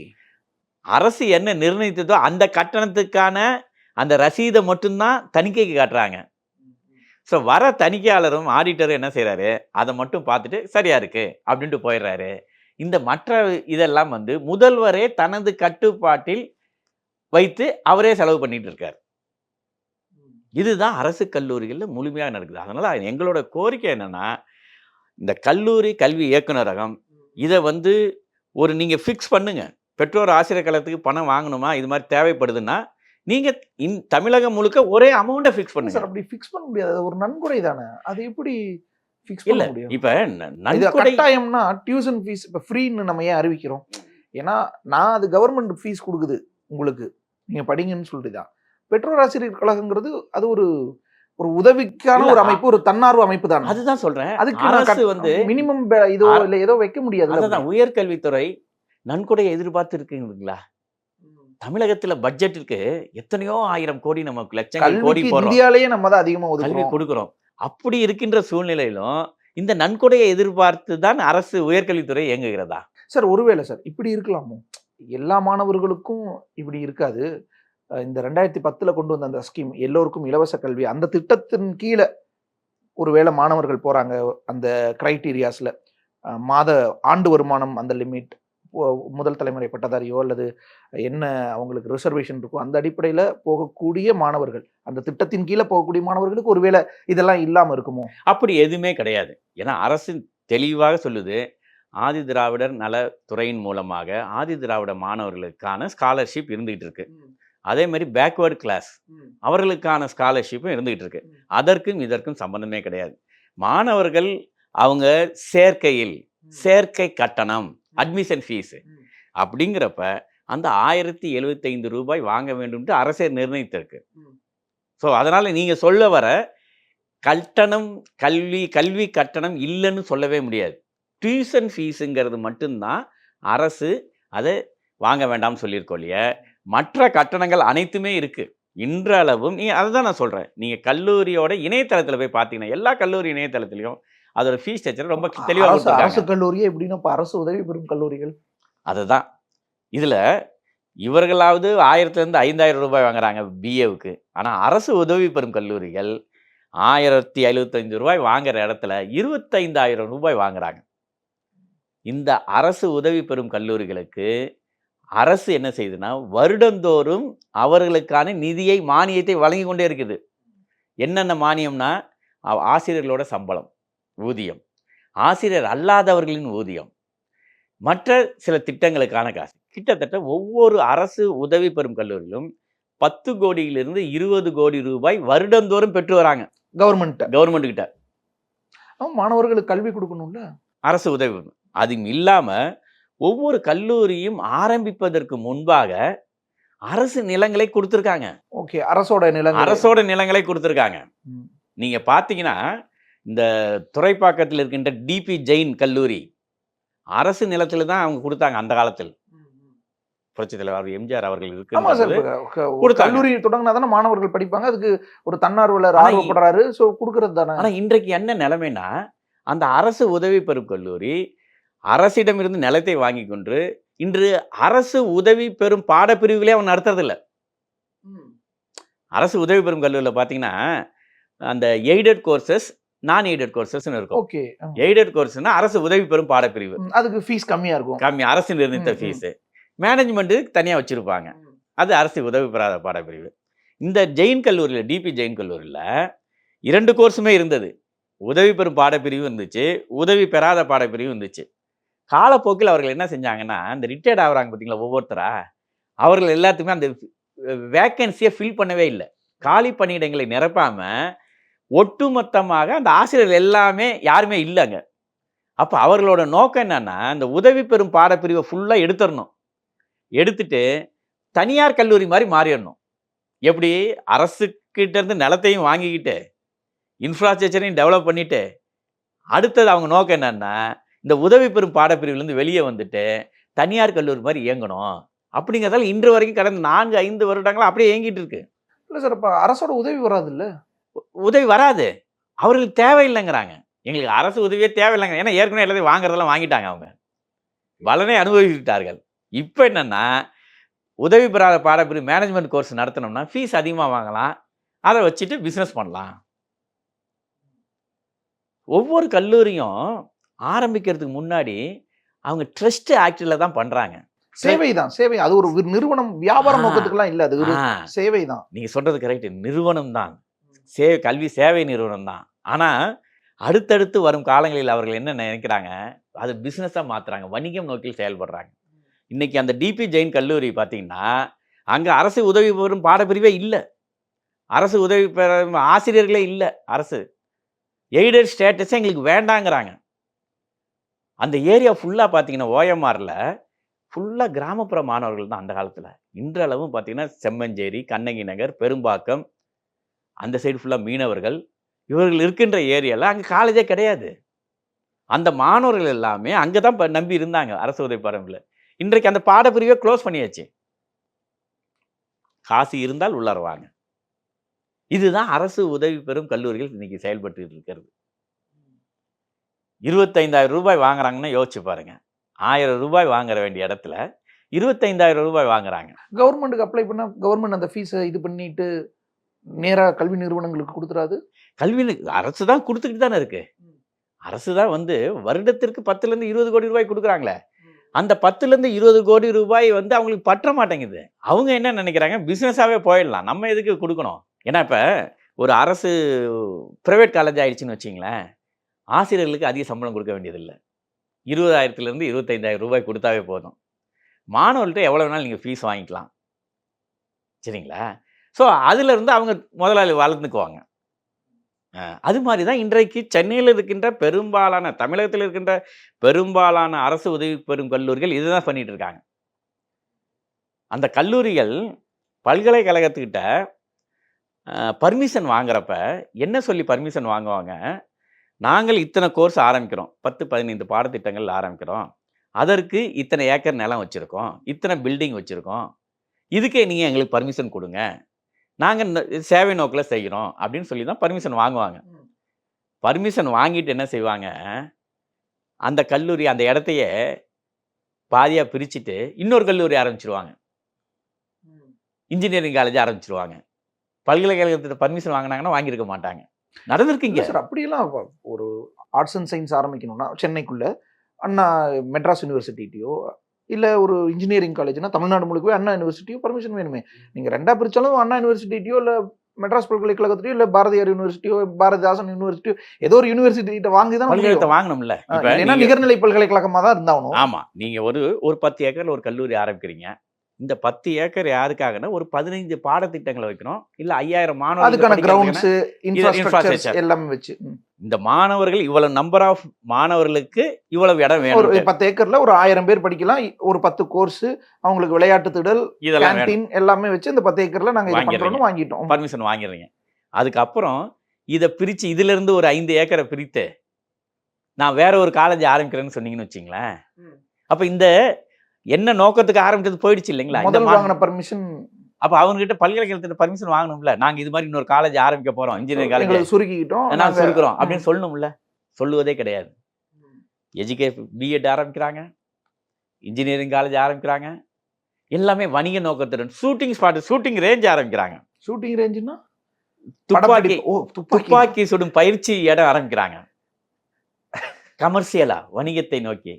அரசு என்ன நிர்ணயித்ததோ அந்த கட்டணத்துக்கான அந்த ரசீதை மட்டும்தான் தணிக்கைக்கு காட்டுறாங்க. ஸோ வர தணிக்கையாளரும் ஆடிட்டரும் என்ன செய்யறாரு, அதை மட்டும் பார்த்துட்டு சரியா இருக்கு அப்படின்ட்டு போயிடுறாரு. இந்த மற்ற இதெல்லாம் முதல்வரே தனது கட்டுப்பாட்டில் வைத்து அவரே செலவு பண்ணிட்டு இருக்காரு. இதுதான் அரசு கல்லூரிகளில் முழுமையாக நடக்குது. அதனால எங்களோட கோரிக்கை என்னன்னா, இந்த கல்லூரி கல்வி இயக்குநரகம் இதை ஒரு நீங்க ஃபிக்ஸ் பண்ணுங்க. பெற்றோர் ஆசிரியர் கழகத்துக்கு பணம் வாங்கணுமா, இது மாதிரி தேவைப்படுதுன்னா நீங்க தமிழகம் முழுக்க ஒரே அமௌண்ட்டை ஃபிக்ஸ் பண்ணுங்க.
சார், அப்படி ஃபிக்ஸ் பண்ண முடியாது, ஒரு நன்கொடை தானே, அது எப்படி ஃபிக்ஸ் பண்ண முடியும்?
இப்ப நன்கொடை
கட்டாயம்னா டியூஷன் ஃபீஸ் இப்ப ஃப்ரீன்னு நம்ம ஏன் அறிவிக்கிறோம்? ஏன்னா நான் அது கவர்மெண்ட் ஃபீஸ் கொடுக்குது உங்களுக்கு, நீங்க படிங்கன்னு சொல்லிட்டு தான். பெற்றோர் ஆசிரியர் கழகங்கிறது அது ஒரு உதவிக்கான ஒரு அமைப்பு, ஒரு தன்னார்வ அமைப்பு தான்.
அதுதான் சொல்றேன்.
அதுக்கு மினிமம் இதோ இல்ல ஏதோ வைக்க முடியாது.
அதுதான் உயர்கல்வித்துறை நன்கொடையை எதிர்பார்த்து இருக்குங்களா? தமிழகத்துல பட்ஜெட்டுக்கு எத்தனையோ 1000 கோடி, நமக்கு லட்சங்கள் கோடி போறோம்.
இந்தியாலேயே நம்ம தான் அதிகமா
கல்வி கொடுக்குறோம். அப்படி இருக்கின்ற சூழ்நிலையிலும் இந்த நன்கொடையை எதிர்பார்த்து தான் அரசு உயர்கல்வித்துறை இயங்குகிறதா?
சார், ஒருவேளை சார் இப்படி இருக்கலாமோ, எல்லா மாணவர்களுக்கும் இப்படி இருக்காது. இந்த 2010 கொண்டு வந்த அந்த ஸ்கீம், எல்லோருக்கும் இலவச கல்வி, அந்த திட்டத்தின் கீழே ஒருவேளை மாணவர்கள் போறாங்க, அந்த கிரைட்டீரியாஸ்ல ஆண்டு வருமானம், அந்த லிமிட், முதல் தலைமுறை பட்டதாரியோ அல்லது என்ன அவங்களுக்கு ரிசர்வேஷன் இருக்கோ அந்த அடிப்படையில் போகக்கூடிய மாணவர்கள், அந்த திட்டத்தின் கீழே போகக்கூடிய மாணவர்களுக்கு ஒருவேளை இதெல்லாம் இல்லாமல் இருக்குமோ?
அப்படி எதுவுமே கிடையாது. ஏன்னா அரசு தெளிவாக சொல்லுது, ஆதி திராவிடர் நலத்துறையின் மூலமாக ஆதி திராவிட மாணவர்களுக்கான ஸ்காலர்ஷிப் இருந்துகிட்டு இருக்கு. அதே மாதிரி பேக்வேர்டு கிளாஸ் அவர்களுக்கான ஸ்காலர்ஷிப்பும் இருந்துகிட்டு இருக்கு. அதற்கும் இதற்கும் சம்பந்தமே கிடையாது. மாணவர்கள் அவங்க சேர்க்கை கட்டணம், அட்மிஷன் ஃபீஸ் அப்படிங்கிறப்ப அந்த 1075 ரூபாய் வாங்க வேண்டும்ட்டு அரசே நிர்ணயித்திருக்கு. ஸோ அதனால் நீங்கள் சொல்ல வர கட்டணம் கல்வி கட்டணம் இல்லைன்னு சொல்லவே முடியாது. டியூஷன் ஃபீஸுங்கிறது மட்டும்தான் அரசு அதை வாங்க வேண்டாம்னு சொல்லியிருக்கோம் இல்லையா. மற்ற கட்டணங்கள் அனைத்துமே இருக்குது. இன்றளவும் அதை தான் நான் சொல்கிறேன். நீங்கள் கல்லூரியோட இணையதளத்தில் போய் பார்த்தீங்கன்னா எல்லா கல்லூரி இணையதளத்துலையும் அதோட ஃபீஸ் ஸ்ட்ரக்சர் ரொம்ப தெளிவாக கொடுத்துருக்காங்க.
அரசு கல்லூரியே எப்படின்னா இப்போ அரசு உதவி பெறும் கல்லூரிகள்
அதுதான். இதில் இவர்களாவது 1000லேருந்து 5000 ரூபாய் வாங்குறாங்க பிஏவுக்கு. ஆனால் அரசு உதவி பெறும் கல்லூரிகள் 1075 ரூபாய் வாங்குற இடத்துல 25,000 ரூபாய் வாங்குறாங்க. இந்த அரசு உதவி பெறும் கல்லூரிகளுக்கு அரசு என்ன செய்யுதுன்னா வருடந்தோறும் அவர்களுக்கான நிதியை மானியத்தை வழங்கி கொண்டே இருக்குது. என்னென்ன மானியம்னா ஆசிரியர்களோட சம்பளம், ஊதியம், ஆசிரியர் அல்லாதவர்களின் ஊதியம், மற்ற சில திட்டங்களுக்கான காசு. கிட்டத்தட்ட ஒவ்வொரு அரசு உதவி பெறும் கல்லூரியிலும் 10 கோடியிலிருந்து 20 கோடி ரூபாய் வருடந்தோறும் பெற்று வராங்க கவர்மெண்ட் கிட்ட.
மாணவர்களுக்கு கல்வி கொடுக்கணும்ல
அரசு உதவி. அதுவும் இல்லாம ஒவ்வொரு கல்லூரியும் ஆரம்பிப்பதற்கு முன்பாக அரசு நிலங்களை கொடுத்துருக்காங்க.
ஓகே, அரசோட
நிலங்களை கொடுத்துருக்காங்க. நீங்க பாத்தீங்கன்னா இந்த துறைப்பாக்கத்தில் இருக்கின்ற டிபி ஜெயின் கல்லூரி அரசு நிலத்துல தான் அவங்க கொடுத்தாங்க. அந்த காலத்தில் புரட்சித் தலைவர் எம்ஜிஆர் அவர்கள்
ஒரு கல்லூரி தொடங்கினாதானே மாணவர்கள் படிப்பாங்க. அதுக்கு ஒரு தன்னார்வலர் ஆர்வப்படுறாரு, ஸோ கொடுக்கறது தானே.
ஆனா இன்றைக்கு என்ன நிலைமைனா அந்த அரசு உதவி பெறும் கல்லூரி அரசிடமிருந்து நிலத்தை வாங்கி கொண்டு இன்று அரசு உதவி பெறும் பாடப்பிரிவுகளே அவன் நடத்துறதில்ல. அரசு உதவி பெறும் கல்லூரியில் பார்த்தீங்கன்னா அந்த எய்டட் கோர்சஸ், நான் எய்டட் கோர்சஸ்ன்னு இருக்கும்.
ஓகே,
எய்டட் கோர்ஸ்னா அரசு உதவி பெறும் பாடப்பிரிவு.
அதுக்கு ஃபீஸ் கம்மியா இருக்கும்.
கம்மி, அரசு நிர்ணயித்த ஃபீஸ். மேனேஜ்மெண்ட்டுக்கு தனியாக வச்சிருப்பாங்க, அது அரசு உதவி பெறாத பாடப்பிரிவு. இந்த ஜெயின் கல்லூரியில், டிபி ஜெயின் கல்லூரியில் 2 கோர்ஸுமே இருந்தது. உதவி பெறும் பாடப்பிரிவு இருந்துச்சு, உதவி பெறாத பாடப்பிரிவு இருந்துச்சு. காலப்போக்கில் அவர்கள் என்ன செஞ்சாங்கன்னா, இந்த ரிட்டையர்ட் ஆகுறாங்க பார்த்தீங்களா ஒவ்வொருத்தரா, அவர்கள் எல்லாத்துக்குமே அந்த வேக்கன்சியை ஃபில் பண்ணவே இல்லை. காலி பணியிடங்களை நிரப்பாமல் ஒட்டுமொத்தமாக அந்த ஆசிரியர்கள் எல்லாமே யாருமே இல்லைங்க. அப்போ அவர்களோட நோக்கம் என்னன்னா, இந்த உதவி பெறும் பாடப்பிரிவை ஃபுல்லாக எடுத்துடணும். எடுத்துட்டு தனியார் கல்லூரி மாதிரி மாறிடணும். எப்படி அரசுக்கிட்ட இருந்து நிலத்தையும் வாங்கிக்கிட்டு இன்ஃப்ராஸ்ட்ரக்சரையும் டெவலப் பண்ணிட்டு, அடுத்தது அவங்க நோக்கம் என்னன்னா இந்த உதவி பெறும் பாடப்பிரிவுலேருந்து வெளியே வந்துட்டு தனியார் கல்லூரி மாதிரி இயங்கணும் அப்படிங்கிறதால இன்று வரைக்கும் கடந்த 4-5 வருடங்களாக அப்படியே இயங்கிட்டு இருக்கு.
இல்லை சார், இப்போ அரசோட உதவி வராது இல்லை?
உதவி வராது, அவர்களுக்கு தேவையில்லைங்கிறாங்க. எங்களுக்கு அரசு உதவியே தேவையில்லைங்க. ஏன்னா ஏற்கனவே எல்லாத்தையும் வாங்குறதெல்லாம் வாங்கிட்டாங்க, அவங்க பலனை அனுபவிச்சுட்டார்கள். இப்போ என்னன்னா உதவி பெறாத பாடப்பிரிவு மேனேஜ்மெண்ட் கோர்ஸ் நடத்தினோம்னா ஃபீஸ் அதிகமாக வாங்கலாம், அதை வச்சுட்டு பிஸ்னஸ் பண்ணலாம். ஒவ்வொரு கல்லூரியும் ஆரம்பிக்கிறதுக்கு முன்னாடி அவங்க ட்ரஸ்ட் ஆக்டில் தான் பண்ணுறாங்க.
சேவை தான், சேவை. அது ஒரு நிறுவனம், வியாபார நோக்கத்துக்குலாம் இல்லை, அது ஒரு சேவை தான்.
நீங்கள் சொல்கிறது கரெக்ட், நிறுவனம் தான், கல்வி சேவை நிறுவனம் தான். ஆனால் அடுத்தடுத்து வரும் காலங்களில் அவர்கள் என்ன நினைக்கிறாங்க, அது பிஸ்னஸாக மாற்றுறாங்க, வணிகம் நோக்கில் செயல்படுறாங்க. இன்றைக்கி அந்த டிபி ஜெயின் கல்லூரி பார்த்தீங்கன்னா அங்கே அரசு உதவி பெறும் பாடப்பிரிவே இல்லை, அரசு உதவி பெறும் ஆசிரியர்களே இல்லை. அரசு எய்டட் ஸ்டேட்டஸே எங்களுக்கு வேண்டாங்கிறாங்க. அந்த ஏரியா ஃபுல்லாக பார்த்தீங்கன்னா ஓஎம்ஆரில் ஃபுல்லாக கிராமப்புற மாணவர்கள் தான் அந்த காலத்தில். இன்றளவும் பார்த்தீங்கன்னா செம்மஞ்சேரி, கண்ணகி நகர், பெரும்பாக்கம், அந்த சைடு ஃபுல்லாக மீனவர்கள், இவர்கள் இருக்கின்ற ஏரியாவில் அங்கே காலேஜே கிடையாது. அந்த மாணவர்கள் எல்லாமே அங்கே தான் நம்பி இருந்தாங்க அரசு உதவி பாடப்பிரிவில். இன்றைக்கு அந்த பாடப்பிரிவை க்ளோஸ் பண்ணியாச்சு. காசு இருந்தால் உள்ளாருவாங்க. இதுதான் அரசு உதவி பெறும் கல்லூரிகள் இன்னைக்கு செயல்பட்டு இருக்கிறது. 25,000 ரூபாய் வாங்குறாங்கன்னா யோசிச்சு பாருங்க. 1000 ரூபாய் வாங்குற வேண்டிய இடத்துல 25,000 ரூபாய் வாங்குறாங்க.
கவர்மெண்ட்டுக்கு அப்ளை பண்ணா கவர்மெண்ட் அந்த ஃபீஸை இது பண்ணிட்டு நேராக கல்வி நிறுவனங்களுக்கு கொடுத்துறாது.
அரசு தான் கொடுத்துக்கிட்டு தானே இருக்கு. அரசு தான் வருடத்திற்கு 10லேருந்து 20 கோடி ரூபாய் கொடுக்குறாங்களே. அந்த 10லேருந்து 20 கோடி ரூபாய் அவங்களுக்கு பற்ற மாட்டேங்குது. அவங்க என்ன நினைக்கிறாங்க, பிஸ்னஸாகவே போயிடலாம், நம்ம எதுக்கு கொடுக்கணும். ஏன்னா இப்போ ஒரு அரசு ப்ரைவேட் காலேஜ் ஆயிடுச்சுன்னு வச்சிங்களேன், ஆசிரியர்களுக்கு அதிக சம்பளம் கொடுக்க வேண்டியதில்லை. 20,000லேருந்து 25,000 ரூபாய் கொடுத்தாவே போதும். மாணவர்கள்ட்ட எவ்வளோ வேணாலும் நீங்கள் ஃபீஸ் வாங்கிக்கலாம், சரிங்களா. ஸோ அதிலிருந்து அவங்க முதலாளி வளர்ந்துக்குவாங்க. அது மாதிரி தான் இன்றைக்கு சென்னையில் இருக்கின்ற பெரும்பாலான, தமிழகத்தில் இருக்கின்ற பெரும்பாலான அரசு உதவி பெறும் கல்லூரிகள் இதுதான் பண்ணிட்டு இருக்காங்க. அந்த கல்லூரிகள் பல்கலைக்கழகத்துக்கிட்ட பர்மிஷன் வாங்குறப்ப என்ன சொல்லி பர்மிஷன் வாங்குவாங்க, நாங்கள் இத்தனை கோர்ஸ் ஆரம்பிக்கிறோம், 10-15 பாடத்திட்டங்கள் ஆரம்பிக்கிறோம், அதற்கு இத்தனை ஏக்கர் நிலம் வச்சுருக்கோம், இத்தனை பில்டிங் வச்சுருக்கோம், இதுக்கே நீங்கள் எங்களுக்கு பர்மிஷன் கொடுங்க, நாங்கள் சேவை நோக்கில் செய்கிறோம் அப்படின்னு சொல்லி தான் பர்மிஷன் வாங்குவாங்க. பர்மிஷன் வாங்கிட்டு என்ன செய்வாங்க, அந்த கல்லூரி அந்த இடத்தையே பாதியாக பிரிச்சுட்டு இன்னொரு கல்லூரி ஆரம்பிச்சிருவாங்க, இன்ஜினியரிங் காலேஜ் ஆரம்பிச்சிருவாங்க. பல்கலைக்கழகத்திட்ட பர்மிஷன் வாங்கினாங்கன்னா வாங்கியிருக்க மாட்டாங்க. நடந்திருக்கீங்க
சார். அப்படியெல்லாம் ஒரு ஆர்ட்ஸ் அண்ட் சயின்ஸ் ஆரம்பிக்கணும்னா சென்னைக்குள்ள அண்ணா மெட்ராஸ் யூனிவர்சிட்டியோ இல்லை ஒரு இன்ஜினியரிங் காலேஜ்னா தமிழ்நாடு முழுக்கவே அண்ணா யூனிவர்சிட்டியோ பர்மிஷன் வேணுமே. நீங்கள் ரெண்டா பிரிச்சாலும் அண்ணா யூனிவர்சிட்டியோ இல்லை மெட்ராஸ் பல்கலைக்கழகத்திலையோ இல்லை பாரதியார் யூனிவர்சிட்டியோ பாரதிதாசன் யூனிவர்சிட்டியோ ஏதோ ஒரு யூனிவர்சிட்டி வாங்கி தான்
பல்கலைக்கழகத்தை வாங்கணும்ல.
ஏன்னா நிகர்நிலை பல்கலைக்கழகமாக தான் இருந்தாகணும்.
ஆமாம், நீங்கள் ஒரு 10 ஏக்கரில் ஒரு கல்லூரி ஆரம்பிக்கிறீங்க. இந்த 10 ஏக்கர் யாருக்காகனா ஒரு 15 பாடத்திட்டங்களை வைக்கணும், இல்லை 5000 மாணவர்கள்,
அதுக்கான கிரவுண்ட்ஸ் இன்ஃப்ராஸ்ட்ரக்சர் எல்லாமே வச்சு
இந்த மாணவர்கள் இவ்வளவு நம்பர் ஆஃப் மாணவர்களுக்கு இவ்வளவு இடம் வேணும்.
ஒரு 10 ஏக்கர்ல ஒரு 1000 பேர் படிக்கலாம், ஒரு 10 கோர்ஸ், அவங்களுக்கு விளையாட்டு திடல், கேண்டீன் எல்லாமே வச்சு இந்த 10 ஏக்கர்ல நாங்க இத பண்றோம்னு வாங்கிட்டோம்,
பர்மிஷன் வாங்கிடுறீங்க. அதுக்கப்புறம் இதை பிரிச்சு இதுல இருந்து ஒரு 5 ஏக்கரை பிரித்து நான் வேற ஒரு காலேஜ் ஆரம்பிக்கிறேன்னு சொன்னீங்கன்னு வச்சுங்களேன், அப்ப இந்த என்ன நோக்கத்துக்கு ஆரம்பிச்சது போயிடுச்சு இல்லைங்களா?
முதல் வாங்கின பர்மிஷன்.
அப்ப அவங்க கிட்ட பல்கலைக்கழகத்துல பர்மிஷன் வாங்கணும்ல, நாங்க இது மாதிரி இன்னொரு காலேஜ் ஆரம்பிக்க போறோம், இன்ஜினியரிங் காலேஜ்
சுருக்கிட்டோம்,
நாங்க சுருக்கிறோம் அப்படின்னு சொல்லணும்ல. சொல்லுவதே கிடையாது. பிஎட் ஆரம்பிக்கிறாங்க, இன்ஜினியரிங் காலேஜ் ஆரம்பிக்கிறாங்க, எல்லாமே வணிக நோக்கத்துடன் ஷூட்டிங் ஸ்பாட், ஷூட்டிங் ரேஞ்ச் ஆரம்பிக்கிறாங்க.
ஷூட்டிங் ரேஞ்சுன்னா
துப்பாக்கி சுடும் பயிற்சி இடம் ஆரம்பிக்கிறாங்க, கமர்ஷியலா வணிகத்தை நோக்கி.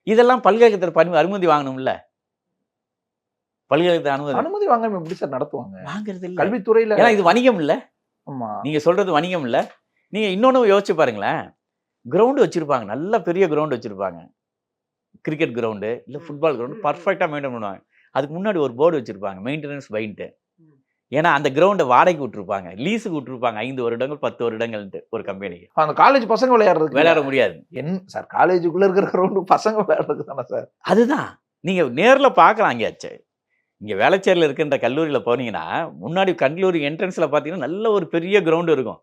இதெல்லாம் பல்கலைக்கழகத்தில் அனுமதி வாங்கணும்ல. பல்கலைக்கழகத்தில்
அனுமதி வாங்காம எப்படி சார் நடத்துவாங்க?
வாங்குறது இல்ல
கல்வித்துறையில.
ஏன்னா இது வணிகம் இல்ல.
ஆமா,
நீங்க சொல்றது வணிகம் இல்ல. நீங்க இன்னொன்னு யோசிச்சு பாருங்களேன், கிரவுண்டு வச்சிருப்பாங்க, நல்ல பெரிய கிரவுண்டு வச்சிருப்பாங்க, கிரிக்கெட் கிரவுண்டு இல்லை ஃபுட்பால் கிரவுண்டு பர்ஃபெக்டா மெயின்டைன் பண்ணுவாங்க. அதுக்கு முன்னாடி ஒரு போர்டு வச்சிருப்பாங்க, மெயின்டெனன்ஸ் பைன்ட்டு. ஏன்னா அந்த கிரவுண்டை வாடகைக்கு விட்டுருப்பாங்க, லீஸுக்கு விட்டுருப்பாங்க, 5 வருடங்கள் 10 வருடங்கள்ட்டு ஒரு கம்பெனிக்கு.
அந்த காலேஜ் பசங்க விளையாட
முடியாது.
என்ன சார், காலேஜுக்குள்ள இருக்கிற கிரவுண்டு பசங்க விளையாடுறதுக்கு தானே சார்?
அதுதான் நீங்க நேரில் பார்க்கலாம். அங்கேயாச்சு இங்கே வேளச்சேரியில் இருக்கின்ற கல்லூரியில் போனீங்கன்னா முன்னாடி கல்லூரி என்ட்ரன்ஸில் பார்த்தீங்கன்னா நல்ல ஒரு பெரிய கிரவுண்டு இருக்கும்.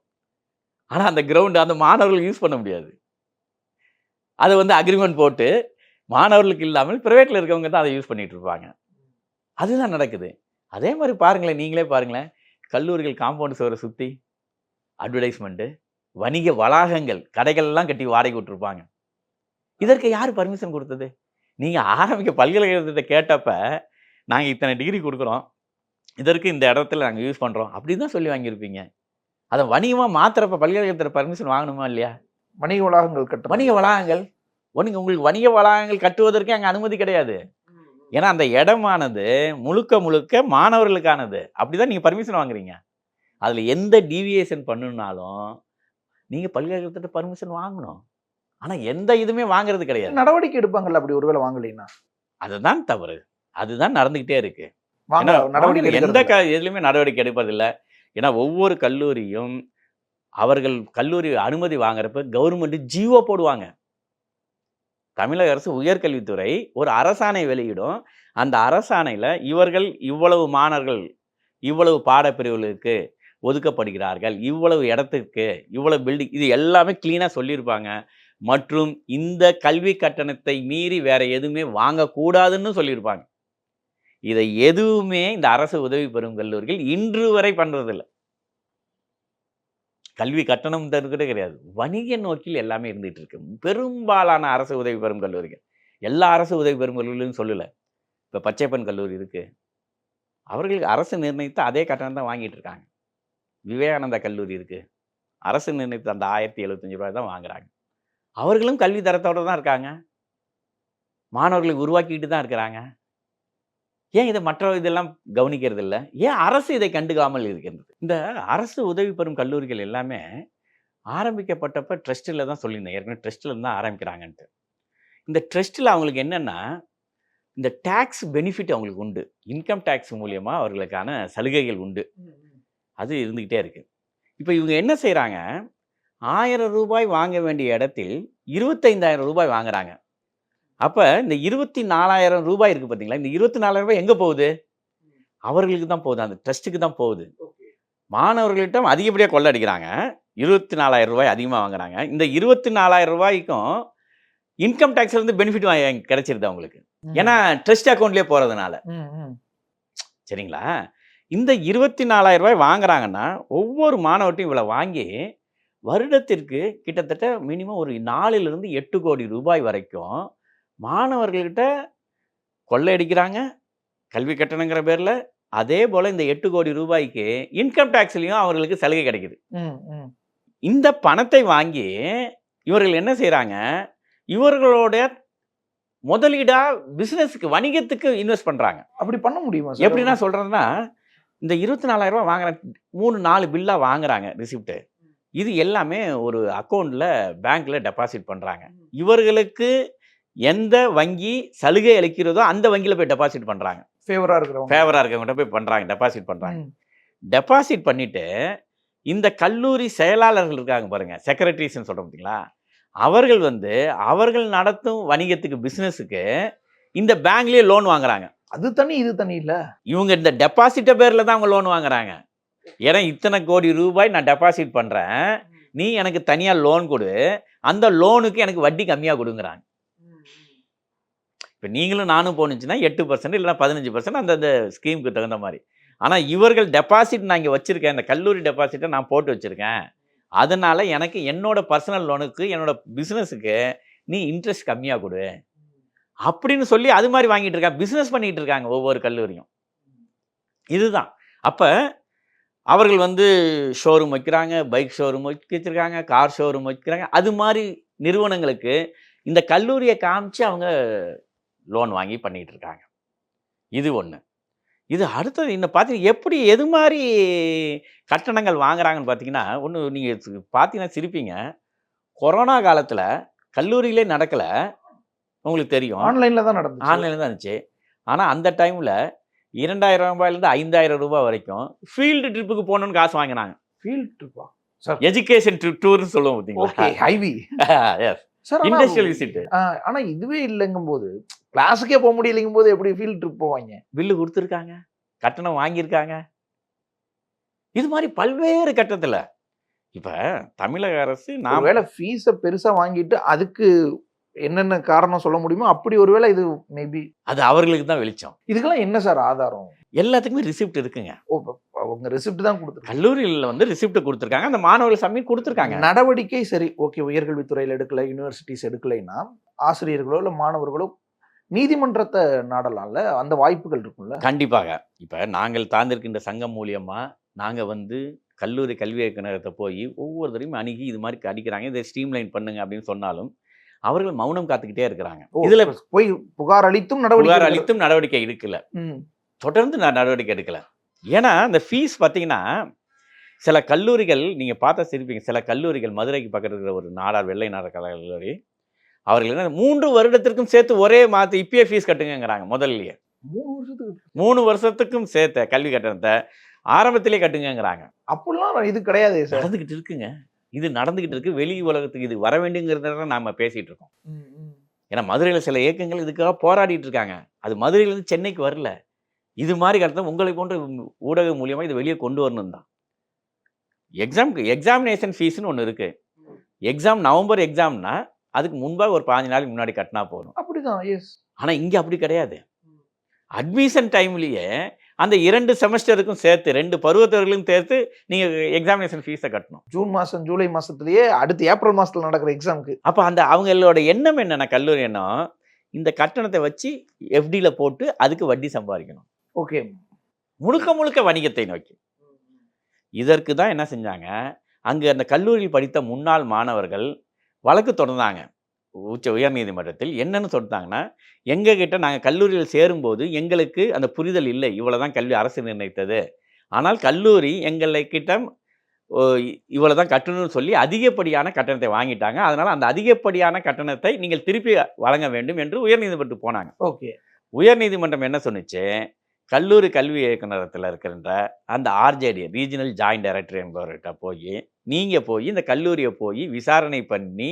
ஆனால் அந்த கிரவுண்டு அந்த மாணவர்கள் யூஸ் பண்ண முடியாது. அதை அக்ரிமெண்ட் போட்டு மாணவர்களுக்கு இல்லாமல் ப்ரைவேட்டில் இருக்கவங்க தான் அதை யூஸ் பண்ணிட்டு இருப்பாங்க. அதுதான் நடக்குது. அதே மாதிரி பாருங்களேன், நீங்களே பாருங்களேன், கல்லூரிகள் காம்பவுண்ட் சுவரை சுற்றி அட்வர்டைஸ்மெண்ட்டு, வணிக வளாகங்கள், கடைகள்லாம் கட்டி வாடகை விட்டுருப்பாங்க. இதற்கு யார் பர்மிஷன் கொடுத்தது? நீங்கள் ஆரம்பிக்க பல்கலைக்கழகத்தை கேட்டப்ப நாங்கள் இத்தனை டிகிரி கொடுக்குறோம், இதற்கு இந்த இடத்துல நாங்கள் யூஸ் பண்ணுறோம் அப்படின்னு தான் சொல்லி வாங்கியிருப்பீங்க. அதை வணிகமாக மாத்திரப்ப பல்கலைக்கழகத்தில் பர்மிஷன் வாங்கணுமா இல்லையா?
வணிக வளாகங்கள் கட்ட
வணிக வளாகங்கள் உங்களுக்கு வணிக வளாகங்கள் கட்டுவதற்கு அங்கே அனுமதி கிடையாது. ஏன்னா அந்த இடமானது முழுக்க முழுக்க மாணவர்களுக்கானது. அப்படிதான் நீங்கள் பர்மிஷன் வாங்குறீங்க. அதில் எந்த டீவியேஷன் பண்ணுனாலும் நீங்கள் பல்கலைக்கழகத்திட்ட பர்மிஷன் வாங்கணும். ஆனால் எந்த இதுவுமே வாங்குறது கிடையாது.
நடவடிக்கை எடுப்பாங்கல்ல அப்படி ஒருவேளை வாங்கலைன்னா?
அதுதான் தவறு. அதுதான் நடந்துக்கிட்டே இருக்கு.
எந்த
எதுலையுமே நடவடிக்கை எடுப்பதில்லை. ஏன்னா ஒவ்வொரு கல்லூரியும் அவர்கள் கல்லூரி அனுமதி வாங்குறப்ப கவர்மெண்ட் ஜிஓ போடுவாங்க. தமிழக அரசு உயர்கல்வித்துறை ஒரு அரசாணை வெளியிடும். அந்த அரசாணையில் இவர்கள் இவ்வளவு மாணவர்கள் இவ்வளவு பாடப்பிரிவுகளுக்கு ஒதுக்கப்படுகிறார்கள், இவ்வளவு இடத்துக்கு இவ்வளவு பில்டிங், இது எல்லாமே கிளீனாக சொல்லியிருப்பாங்க. மற்றும் இந்த கல்வி கட்டணத்தை மீறி வேற எதுவுமே வாங்கக்கூடாதுன்னு சொல்லியிருப்பாங்க. இதை எதுவுமே இந்த அரசு உதவி பெறும் கல்லூரிகள் இன்று வரை பண்றதில்லை. கல்வி கட்டணம் தருகிறது கிடையாது. வணிக நோக்கில் எல்லாமே இருந்துகிட்டு இருக்கு பெரும்பாலான அரசு உதவி பெறும் கல்லூரிகள். எல்லா அரசு உதவி பெறும் கல்லூரிகளும் சொல்லலை. இப்போ பச்சைப்பன் கல்லூரி இருக்கு, அவர்களுக்கு அரசு நிர்ணயித்த அதே கட்டணம் தான் வாங்கிட்டு இருக்காங்க. விவேகானந்தா கல்லூரி இருக்கு, அரசு நிர்ணயித்த அந்த 1075 ரூபாய் தான் வாங்குறாங்க. அவர்களும் கல்வி தரத்தோடு தான் இருக்காங்க, மாணவர்களை உருவாக்கிட்டு தான் இருக்கிறாங்க. ஏன் இதை மற்ற இதெல்லாம் கவனிக்கிறது இல்லை? ஏன் அரசு இதை கண்டுக்காமல் இருக்கின்றது? இந்த அரசு உதவி பெறும் கல்லூரிகள் எல்லாமே ஆரம்பிக்கப்பட்டப்ப ட்ரஸ்ட்டில் தான் சொல்லியிருந்தேன், ஏற்கனவே ட்ரஸ்ட்டில் தான் ஆரம்பிக்கிறாங்கன்ட்டு. இந்த ட்ரஸ்ட்டில் அவங்களுக்கு என்னென்னா இந்த டேக்ஸ் பெனிஃபிட் அவங்களுக்கு உண்டு, இன்கம் டேக்ஸ் மூலியமாக அவர்களுக்கான சலுகைகள் உண்டு, அது இருந்துக்கிட்டே இருக்குது. இப்போ இவங்க என்ன செய்கிறாங்க, 1000 ரூபாய் வாங்க வேண்டிய இடத்தில் 25,000 ரூபாய் வாங்குறாங்க. அப்போ இந்த 24,000 ரூபாய் இருக்குது பார்த்தீங்களா, இந்த 24,000 ரூபாய் எங்கே போகுது? அவர்களுக்கு தான் போகுது, அந்த ட்ரஸ்ட்டுக்கு தான் போகுது. மாணவர்கள்ட்ட அதிகப்படியாக கொள்ளடிக்கிறாங்க. 24,000 ரூபாய் அதிகமாக வாங்குறாங்க. இந்த 24,000 ரூபாய்க்கும் இன்கம் டேக்ஸ்லேருந்து பெனிஃபிட் கிடைச்சிருது அவங்களுக்கு. ஏன்னா ட்ரஸ்ட் அக்கௌண்ட்லேயே போகிறதுனால. சரிங்களா? இந்த 24,000 ரூபாய் வாங்குறாங்கன்னா ஒவ்வொரு மாணவர்கிட்டையும் இவ்வளோ வாங்கி வருடத்திற்கு கிட்டத்தட்ட மினிமம் ஒரு 4லிருந்து 8 கோடி ரூபாய் வரைக்கும் மாணவர்கள்கிட்ட கொள்ளையடிக்கிறாங்க கல்வி கட்டணங்கிற பேரில். அதே போல் இந்த 8 கோடி ரூபாய்க்கு இன்கம் டேக்ஸ்லையும் அவர்களுக்கு சலுகை கிடைக்குது. இந்த பணத்தை வாங்கி இவர்கள் என்ன செய்கிறாங்க, இவர்களோட முதலீடா பிஸ்னஸுக்கு வணிகத்துக்கு இன்வெஸ்ட் பண்ணுறாங்க.
அப்படி பண்ண முடியுமா?
எப்படின்னா சொல்கிறேன்னா, இந்த 24,000 ரூபாய் வாங்குற 3-4 பில்லாக வாங்குறாங்க ரிசிப்ட்டு. இது எல்லாமே ஒரு அக்கௌண்ட்டில் பேங்க்கில் டெபாசிட் பண்ணுறாங்க. இவர்களுக்கு எந்த வங்கி சலுகை அளிக்கிறதோ அந்த வங்கியில் போய் டெபாசிட் பண்ணுறாங்க. ஃபேவராக இருக்கிறவங்ககிட்ட போய் பண்ணுறாங்க, டெபாசிட் பண்ணுறாங்க. டெபாசிட் பண்ணிவிட்டு இந்த கல்லூரி செயலாளர்கள் இருக்காங்க பாருங்கள், செக்ரட்டரிஸ்ன்னு சொல்கிறோம் பார்த்தீங்களா, அவர்கள் அவர்கள் நடத்தும் வணிகத்துக்கு பிஸ்னஸுக்கு இந்த பேங்க்லேயே லோன் வாங்குறாங்க.
அது தனி இது தனி இல்லை.
இவங்க இந்த டெபாசிட்ட பேரில் தான் அவங்க லோன் வாங்குறாங்க. ஏன்னா இத்தனை கோடி ரூபாய் நான் டெபாசிட் பண்ணுறேன், நீ எனக்கு தனியாக லோன் கொடு, அந்த லோனுக்கு எனக்கு வட்டி கம்மியாக கொடுங்குறாங்க. இப்போ நீங்களும் நானும் போனுச்சுன்னா 8% இல்லைனா 15% அந்தந்த ஸ்கீமுக்கு தகுந்த மாதிரி. ஆனால் இவர்கள் டெபாசிட் நான் இங்கே வச்சுருக்கேன், இந்த கல்லூரி டெபாசிட்டை நான் போட்டு வச்சுருக்கேன், அதனால் எனக்கு என்னோட பர்சனல் லோனுக்கு என்னோட பிஸ்னஸுக்கு நீ இன்ட்ரெஸ்ட் கம்மியாக கொடு அப்படின்னு சொல்லி அது மாதிரி வாங்கிட்டு இருக்காங்க. பிஸ்னஸ் பண்ணிகிட்டு இருக்காங்க ஒவ்வொரு கல்லூரியும். இதுதான். அப்போ அவர்கள் ஷோரூம் வைக்கிறாங்க, பைக் ஷோரூம் வச்சுருக்காங்க, கார் ஷோரூம் வைக்கிறாங்க. அது மாதிரி நிறுவனங்களுக்கு இந்த கல்லூரியை காமிச்சு அவங்க லோன் வாங்கி பண்ணிகிட்டு இருக்காங்க. இது ஒன்று. இது அடுத்தது இன்னும் பார்த்தீங்கன்னா எப்படி எது மாதிரி கட்டணங்கள் வாங்குறாங்கன்னு பார்த்தீங்கன்னா, ஒன்று நீங்கள் பார்த்தீங்கன்னா சிரிப்பீங்க. கொரோனா காலத்தில் கல்லூரியிலே நடக்கலை, உங்களுக்கு தெரியும்,
ஆன்லைனில் தான் நடந்துச்சு.
ஆன்லைனில் தான் இருந்துச்சு. ஆனால் அந்த டைமில் 2,000 ரூபாயிலேருந்து 5,000 ரூபாய் வரைக்கும் ஃபீல்டு ட்ரிப்புக்கு போகணுன்னு காசு வாங்கினாங்க.
ஃபீல்டு ட்ரிப்பா சார்?
எஜுகேஷன் டூர்னு சொல்லுவோம் பார்த்தீங்களா,
ஹைவி.
S, industrial visit.
ஆனா இதுவே இல்லைங்கும் போது, கிளாஸுக்கே போக முடியலைங்கும் போது எப்படி ஃபீல்ட் ட்ரிப் போவாங்க?
பில்லு கொடுத்துருக்காங்க, கட்டணம் வாங்கியிருக்காங்க. இது மாதிரி பல்வேறு கட்டத்தில் இப்போ தமிழக அரசு நான்
ஒருவேளை ஃபீஸை பெருசா வாங்கிட்டு அதுக்கு என்னென்ன காரணம் சொல்ல முடியுமோ அப்படி ஒருவேளை இது மேபி
அது அவர்களுக்கு தான் வெளிச்சம்.
இதுக்கெல்லாம் என்ன சார் ஆதாரம்?
எல்லாத்துக்குமே ரிசிப்ட் இருக்குங்க.
அவங்க ரிசிப்ட் தான் கொடுத்துருக்காங்க.
கல்லூரியில் ரிசிப்ட் கொடுத்துருக்காங்க, அந்த மாணவர்கள் சப்மிட் கொடுத்துருக்காங்க.
நடவடிக்கை சரி, ஓகே, உயர்கல்வித்துறையில் எடுக்கல, யூனிவர்சிட்டிஸ் எடுக்கலைன்னா ஆசிரியர்களோ இல்லை மாணவர்களோ நீதிமன்றத்தை நாடலாம்ல, அந்த வாய்ப்புகள் இருக்கும்ல.
கண்டிப்பாக. இப்போ நாங்கள் தாழ்ந்திருக்கின்ற சங்கம் மூலியமாக நாங்கள் கல்லூரி கல்வி இயக்குநரகத்தை போய் ஒவ்வொருத்தரையும் அணுகி இது மாதிரி அடிக்கிறாங்க, இதை ஸ்ட்ரீம்லைன் பண்ணுங்க அப்படின்னு சொன்னாலும் அவர்கள் மௌனம் காத்துக்கிட்டே இருக்கிறாங்க. இதுல
போய் புகார் அளித்தும்
நடவடிக்கை எடுக்கல, தொடர்ந்து நடவடிக்கை எடுக்கல. ஏன்னா இந்த ஃபீஸ் பார்த்தீங்கன்னா சில கல்லூரிகள் நீங்கள் பார்த்தா சிரிப்பீங்க, சில கல்லூரிகள் மதுரைக்கு பக்கத்தில் இருக்கிற ஒரு நாடார் வெள்ளை நாடார் கல்லூரி, அவர்கள் என்ன 3 வருடத்திற்கும் சேர்த்து ஒரே மாதம் இப்பயே ஃபீஸ் கட்டுங்கிறாங்க. முதல்லயே 3 வருஷத்துக்கும் சேர்த்த கல்வி கட்டணத்தை ஆரம்பத்திலே கட்டுங்கிறாங்க.
அப்படிலாம் இது கிடையாது சார்,
நடந்துக்கிட்டு இருக்குங்க. இது நடந்துகிட்டு இருக்கு, வெளி உலகத்துக்கு இது வர வேண்டுங்கிறத நாம பேசிட்டு இருக்கோம். ஏன்னா மதுரையில் சில இயக்கங்கள் இதுக்காக போராடிட்டு இருக்காங்க. அது மதுரையிலேருந்து சென்னைக்கு வரல. இது மாதிரி கட்டணம் உங்களை போன்ற ஊடகம் மூலியமா இது வெளியே கொண்டு வரணும் தான். எக்ஸாமினேஷன் ஃபீஸ்னு ஒன்று இருக்கு. நவம்பர் எக்ஸாம்னா அதுக்கு முன்பாக ஒரு 15 நாளைக்கு முன்னாடி கட்டினா போதும்.
அப்படிதான். எஸ்.
ஆனால் இங்கே அப்படி கிடையாது. அட்மிஷன் டைம்லேயே அந்த 2 செமஸ்டருக்கும் சேர்த்து 2 பருவத்தவர்களுக்கும் சேர்த்து நீங்கள் எக்ஸாமினேஷன் ஃபீஸை கட்டணும்.
ஜூன் மாதம் ஜூலை மாதத்துலேயே அடுத்து ஏப்ரல் மாதத்தில் நடக்கிற எக்ஸாமுக்கு.
அப்போ அவங்களோட எண்ணம் என்னென்ன, கல்லூரி எண்ணம், இந்த கட்டணத்தை வச்சு எஃப்டியில் போட்டு அதுக்கு வட்டி சம்பாதிக்கணும்.
ஓகே,
முழுக்க வணிகத்தை நோக்கி. இதற்கு தான் என்ன செஞ்சாங்க, அங்கே அந்த கல்லூரியில் படித்த முன்னாள் மாணவர்கள் வழக்கு தொடர்ந்தாங்க உயர்நீதிமன்றத்தில். என்னன்னு சொல்லிட்டாங்கன்னா, எங்ககிட்ட நாங்கள் கல்லூரியில் சேரும்போது எங்களுக்கு அந்த புரிதல் இல்லை, இவ்வளோ தான் கல்வி அரசு நிர்ணயித்தது, ஆனால் கல்லூரி எங்கள்கிட்ட இவ்வளோ தான் கட்டணும்னு சொல்லி அதிகப்படியான கட்டணத்தை வாங்கிட்டாங்க, அதனால் அந்த அதிகப்படியான கட்டணத்தை நீங்கள் திருப்பி வழங்க வேண்டும் என்று உயர்நீதிமன்றத்துக்கு போனாங்க.
ஓகே,
உயர்நீதிமன்றம் என்ன சொன்னிச்சு, கல்லூரி கல்வி இயக்குநரகத்தில் இருக்கின்ற அந்த ஆர்ஜேடி ரீஜனல் ஜாயின்ட் டைரக்டர் என்பவர்கிட்ட போய் நீங்கள் போய் இந்த கல்லூரியை போய் விசாரணை பண்ணி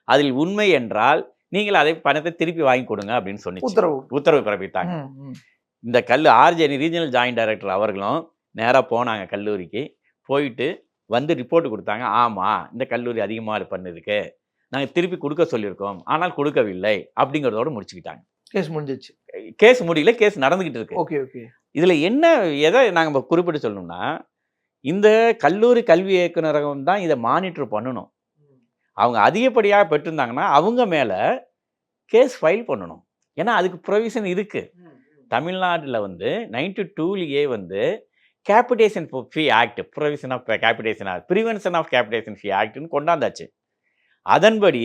அதில் உண்மை என்றால் நீங்கள் அதை பணத்தை திருப்பி வாங்கி கொடுங்க அப்படின்னு சொன்னிச்சு. உத்தரவு பிறப்பித்தாங்க.
ம்.
இந்த ஆர்ஜேனி ரீஜனல் ஜாயின்ட் டைரக்டர் அவர்களும் நேராக போனாங்க கல்லூரிக்கு. போயிட்டு வந்து ரிப்போர்ட் கொடுத்தாங்க. ஆமாம், இந்த கல்லூரி அதிகமாக பண்ணிருக்கு, நாங்கள் திருப்பி கொடுக்க சொல்லியிருக்கோம், ஆனால் கொடுக்கவில்லை அப்படிங்கிறதோட முடிச்சுக்கிட்டாங்க.
கேஸ் முடிஞ்சிச்சு.
கேஸ் முடியல, கேஸ் நடந்துக்கிட்டு இருக்கு.
Okay okay.
இதில் என்ன எதை நாங்கள் குறிப்பிட்டு சொல்லணும்னா, இந்த கல்லூரி கல்வி இயக்குநரகம் தான் இதை மானிட்டர் பண்ணணும். அவங்க அதிகப்படியாக பெற்றிருந்தாங்கன்னா அவங்க மேலே கேஸ் ஃபைல் பண்ணணும். ஏன்னா அதுக்கு ப்ரொவிஷன் இருக்குது. தமிழ்நாட்டில் வந்து 92லயே வந்து capitation fee act, provision of capitation act, prevention of capitation fee ஆக்ட்னு கொண்டாந்தாச்சு. அதன்படி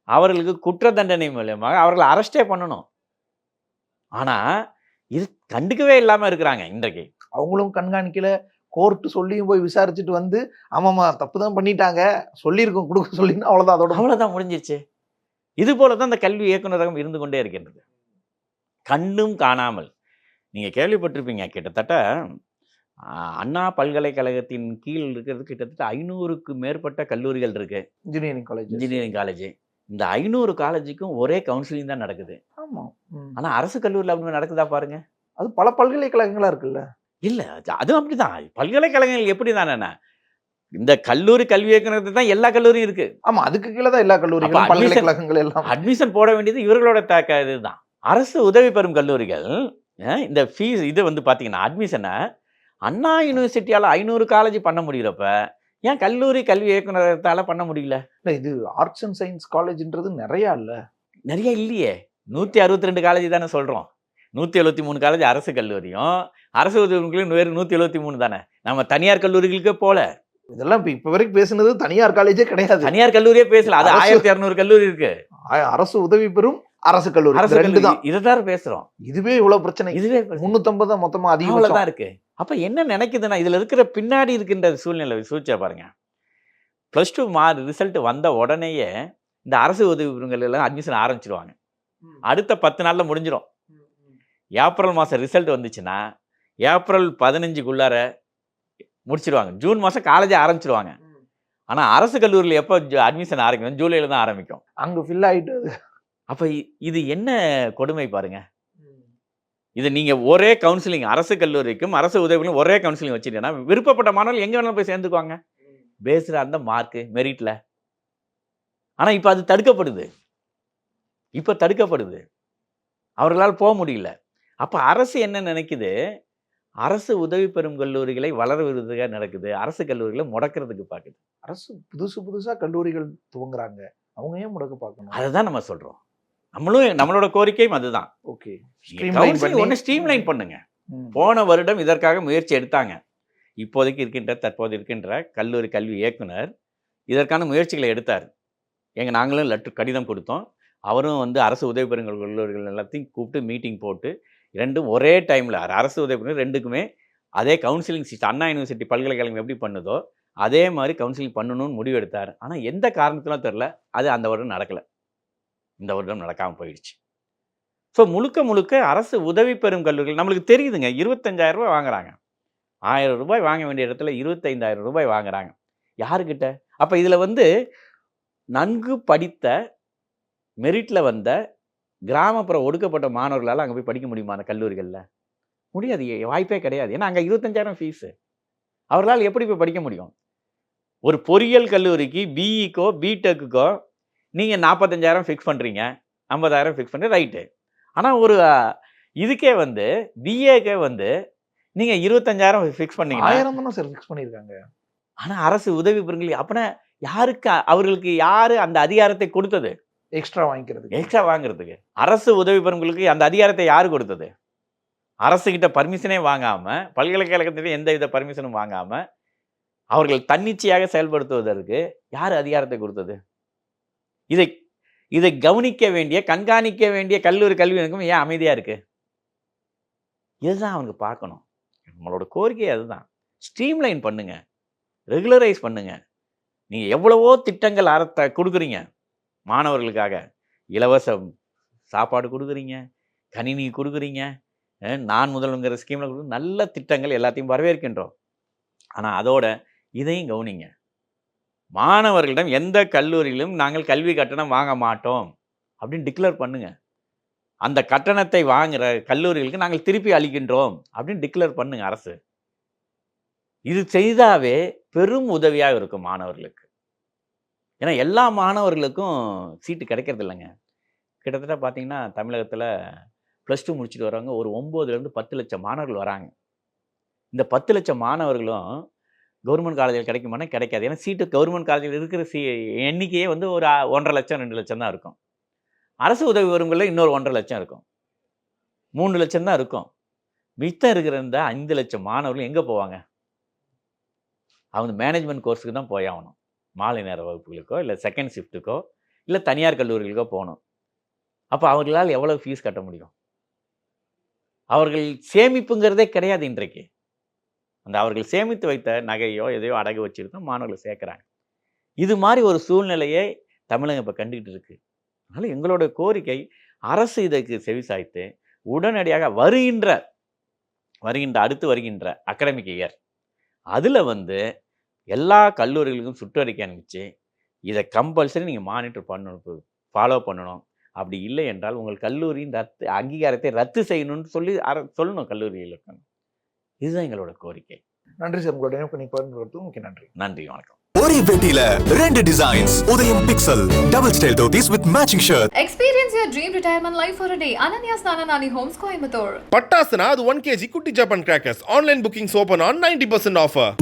அவர்களுக்கு குற்ற தண்டனை மூலமாக அவர்களை அரெஸ்டே பண்ணணும். ஆனால் இது கண்டுக்கவே இல்லாமல் இருக்கிறாங்க இன்றைக்கு.
அவங்களும் கண்காணிக்கல, கோர்ட்டு சொல்லியும் போய் விசாரிச்சுட்டு வந்து ஆமாம்மா தப்பு தான் பண்ணிட்டாங்க, சொல்லியிருக்கோம் கொடுக்க சொல்லினா அவ்வளோதான்
முடிஞ்சிச்சு. இது போல தான் இந்த கல்வி இயக்குநரகம் இருந்து கொண்டே இருக்கின்றது, கண்டும் காணாமல். நீங்கள் கேள்விப்பட்டிருப்பீங்க, கிட்டத்தட்ட அண்ணா பல்கலைக்கழகத்தின் கீழ் இருக்கிறது கிட்டத்தட்ட 500க்கு மேற்பட்ட கல்லூரிகள் இருக்கு, இன்ஜினியரிங் காலேஜ். இந்த 500 காலேஜுக்கும் ஒரே கவுன்சிலிங் தான் நடக்குது.
ஆமாம்.
ஆனால் அரசு கல்லூரியில் அப்படி நடக்குதா பாருங்க.
அது பல பல்கலைக்கழகங்களா இருக்குல்ல.
இல்லை, அதுவும் அப்படிதான். பல்கலைக்கழகங்கள் எப்படி தானே, இந்த கல்லூரி கல்வி இயக்குநரகத்தை தான் எல்லா கல்லூரியும் இருக்கு.
ஆமா, அதுக்கு கீழே தான் எல்லா கல்லூரிகளும் பல்கலைக்கழகங்கள் எல்லாம்.
அட்மிஷன் போட வேண்டியது இவர்களோட இதுதான். அரசு உதவி பெறும் கல்லூரிகள் இந்த ஃபீஸ் இது வந்து பார்த்தீங்கன்னா, அட்மிஷனை அண்ணா யூனிவர்சிட்டியால் 500 காலேஜ் பண்ண முடிகிறப்ப ஏன் கல்லூரி கல்வி இயக்குநரகத்தால் பண்ண முடியல?
இல்லை, இது ஆர்ட்ஸ் அண்ட் சயின்ஸ் காலேஜ்ன்றது நிறையா இல்லை.
நிறைய இல்லையே, 162 காலேஜ் தானே சொல்கிறோம். 173 காலேஜ் அரசு கல்லூரியும், அரசு உதவிகளும் வேறு 173 தானே. நம்ம தனியார் கல்லூரிகளுக்கே போல.
இதெல்லாம் இப்போ வரைக்கும் பேசுனது தனியார் காலேஜே கிடையாது,
தனியார் கல்லூரியே பேசல. அது 1200 கல்லூரி இருக்கு.
அரசு உதவி பெறும் அரசு கல்லூரி,
அரசு கல்லூரி தான் இதைதான் பேசுறோம்.
இதுவே இவ்வளவு பிரச்சனை,
இதுவே
350 தான் மொத்தமா அதிகம்
தான் இருக்கு. அப்ப என்ன நினைக்குதுன்னா, இதுல இருக்கிற பின்னாடி இருக்கின்ற சூழ்நிலை பாருங்க. +2 ரிசல்ட் வந்த உடனேயே இந்த அரசு உதவி பெறுங்கள் எல்லாம் அட்மிஷன் ஆரம்பிச்சிருவாங்க. அடுத்த 10 நாள்ல முடிஞ்சிடும். ஏப்ரல் மாதம் ரிசல்ட் வந்துச்சுன்னா ஏப்ரல் 15க்குள்ளார முடிச்சிடுவாங்க. ஜூன் மாதம் காலேஜ் ஆரம்பிச்சிடுவாங்க. ஆனால் அரசு கல்லூரியில் எப்போ அட்மிஷன் ஆரம்பிக்கும்? ஜூலையில் தான் ஆரம்பிக்கும்.
அங்கே ஃபில் ஆகிட்டு.
அப்போ இது என்ன கொடுமை பாருங்க. இது நீங்கள் ஒரே கவுன்சிலிங், அரசு கல்லூரிக்கும் அரசு உதவிகளும் ஒரே கவுன்சிலிங் வச்சுட்டீங்கன்னா விருப்பப்பட்ட மாணவர்கள் எங்கே வேணாலும் போய் சேர்ந்துக்குவாங்க, பேஸ்டாக அந்த மார்க்கு மெரிட்டில். ஆனால் இப்போ அது தடுக்கப்படுது. அவர்களால் போக முடியல. அப்போ அரசு என்ன நினைக்குது? அரசு உதவி பெறும் கல்லூரிகளை வளர விடுறதுக்காக நடக்குது, அரசு கல்லூரிகளை முடக்கிறதுக்கு பார்க்குது.
அரசு புதுசாக கல்லூரிகள் துவங்குறாங்க, அவங்க ஏன் முடக்க பார்க்கணும்?
அதை தான் நம்ம சொல்கிறோம். நம்மளோட கோரிக்கையும் அதுதான்.
ஓகே,
ஸ்ட்ரீம்லைன் பண்ணுங்க. போன வருடம் இதற்காக முயற்சி எடுத்தாங்க. தற்போது இருக்கின்ற கல்லூரி கல்வி இயக்குனர் இதற்கான முயற்சிகளை எடுத்தார். நாங்களும் கடிதம் கொடுத்தோம். அவரும் வந்து அரசு உதவி பெறும் கல்லூரிகள் எல்லாத்தையும் கூப்பிட்டு மீட்டிங் போட்டு ரெண்டும் ஒரே டைமில், அரசு உதவி பெறும் ரெண்டுக்குமே அதே கவுன்சிலிங் சிஸ்டம் அண்ணா யூனிவர்சிட்டி பல்கலைக்கழகம் எப்படி பண்ணுதோ அதே மாதிரி கவுன்சிலிங் பண்ணணும்னு முடிவு எடுத்தார். ஆனால் எந்த காரணத்திலும் தெரில, அது அந்த வருடம் நடக்கலை. இந்த வருடம் நடக்காமல் போயிடுச்சு. ஸோ முழுக்க அரசு உதவி பெறும் கல்லூரிகள் நம்மளுக்கு தெரியுதுங்க. 25,000 ரூபாய் வாங்குறாங்க. 1000 ரூபாய் வாங்க வேண்டிய இடத்துல 25,000 ரூபாய் வாங்குறாங்க. யாருக்கிட்ட? அப்போ இதில் வந்து நன்கு படித்த மெரிட்டில் வந்த கிராமப்புற ஒடுக்கப்பட்ட மாணவர்களால் அங்கே போய் படிக்க முடியுமா அந்த கல்லூரிகளில்? முடியாது, வாய்ப்பே கிடையாது. ஏன்னா அங்கே 25,000 ஃபீஸு. அவர்களால் எப்படி போய் படிக்க முடியும்? ஒரு பொறியியல் கல்லூரிக்கு பிஇக்கோ பிடெக்குக்கோ நீங்கள் 45,000 ஃபிக்ஸ் பண்ணுறீங்க, 50,000 ஃபிக்ஸ் பண்ணுறது ரைட்டு. ஆனால் ஒரு இதுக்கே வந்து பிஏக்கே வந்து நீங்கள் 25,000 ஃபிக்ஸ் பண்ணீங்கன்னா
1000 தானே சார் ஃபிக்ஸ் பண்ணியிருக்காங்க.
ஆனால் அரசு உதவி பெறுங்கள் அப்படின்னா யாருக்கு, அவர்களுக்கு யார் அந்த அதிகாரத்தை கொடுத்தது?
எக்ஸ்ட்ரா
வாங்குறதுக்கு அரசு உதவி பெறுங்களுக்கு அந்த அதிகாரத்தை யார் கொடுத்தது? அரசுகிட்ட பர்மிஷனே வாங்காமல், பல்கலைக்கழகத்திலே எந்த வித பர்மிஷனும் வாங்காமல் அவர்கள் தன்னிச்சையாக செயல்படுத்துவதற்கு யார் அதிகாரத்தை கொடுத்தது? இதை கவனிக்க வேண்டிய, கண்காணிக்க வேண்டிய கல்லூரி கல்வி நிறுவனம் ஏன் அமைதியாக இருக்கு? இதுதான் அவங்க பார்க்கணும். நம்மளோட கோரிக்கை அதுதான். ஸ்ட்ரீம்லைன் பண்ணுங்க, ரெகுலரைஸ் பண்ணுங்க. நீங்கள் எவ்வளவோ திட்டங்கள் கொடுக்குறீங்க மாணவர்களுக்காக. இலவச சாப்பாடு கொடுக்குறீங்க, கணினி கொடுக்குறீங்க, நான் முதல்வங்கிற ஸ்கீமில் கொடுக்குற நல்ல திட்டங்கள் எல்லாத்தையும் வரவேற்கின்றோம். ஆனால் அதோட இதையும் கவனிங்க. மாணவர்களிடம் எந்த கல்லூரியிலும் நாங்கள் கல்வி கட்டணம் வாங்க மாட்டோம், அப்படின்னு டிக்ளேர் பண்ணுங்க. அந்த கட்டணத்தை வாங்குற கல்லூரிகளுக்கு நாங்கள் திருப்பி அளிக்கின்றோம் அப்படின்னு டிக்ளேர் பண்ணுங்க அரசு. இது செய்தாவே பெரும் உதவியாக இருக்கும் மாணவர்களுக்கு. ஏன்னா எல்லா மாணவர்களுக்கும் சீட்டு கிடைக்கிறது இல்லைங்க. கிட்டத்தட்ட பார்த்தீங்கன்னா தமிழகத்தில் +2 முடிச்சுட்டு வரவங்க ஒரு 9லேருந்து 10 லட்சம் மாணவர்கள் வராங்க. இந்த 10 லட்சம் மாணவர்களும் கவர்மெண்ட் காலேஜில் கிடைக்குமானா கிடைக்காது. ஏன்னா சீட்டு கவர்மெண்ட் காலேஜில் இருக்கிற எண்ணிக்கையே வந்து ஒரு 1.5 லட்சம் 2 லட்சம் தான் இருக்கும். அரசு உதவி வருங்களில் இன்னொரு 1.5 லட்சம் இருக்கும், 3 லட்சம் தான் இருக்கும். மிச்சம் இருக்கிற இந்த 5 லட்சம் மாணவர்கள் எங்கே போவாங்க? அவங்க மேனேஜ்மெண்ட் கோர்ஸுக்கு தான் போயாகணும். மாலை நேர வகுப்புகளுக்கோ இல்லை செகண்ட் ஷிஃப்ட்டுக்கோ இல்லை தனியார் கல்லூரிகளுக்கோ போகணும். அப்போ அவர்களால் எவ்வளோ ஃபீஸ் கட்ட முடியும்? அவர்கள் சேமிப்புங்கிறதே கிடையாது இன்றைக்கு. அந்த அவர்கள் சேமித்து வைத்த நகையோ எதையோ அடகு வச்சுருக்கோம் மாணவர்களை சேர்க்குறாங்க. இது மாதிரி ஒரு சூழ்நிலையை தமிழகம் இப்போ கண்டுகிட்டு இருக்கு. அதனால் எங்களோட கோரிக்கை அரசு இதற்கு செவிசாய்த்து உடனடியாக அடுத்து வருகின்ற அகாடமிக் இயர் அதில் வந்து எல்லா கல்லூரிகளுக்கும் சுற்றறிக்கை அனுப்பிச்சு இதை கம்பல்சரி நீங்கள் மானிட்டர் பண்ணணும், ஃபாலோ பண்ணணும். அப்படி இல்லை என்றால் உங்கள் கல்லூரியின் அங்கீகாரத்தை ரத்து செய்யணும்னு சொல்லணும் கல்லூரிகளுக்கு. இதுதான் எங்களோட கோரிக்கை.
நன்றி சார், உங்களுடைய பகிர்ந்து நன்றி.
நன்றி, வணக்கம்.
ஒரே வேட்டியில 2 டிசைன்ஸ் உதயம் pixel double style dhotis with matching shirt.
Experience your dream retirement life for a day. Ananya Snananani Homes, Coimbatore.
பட்டாசுனா அது 1 kg குட்டி Japan crackers. Online bookings open on 90% offer.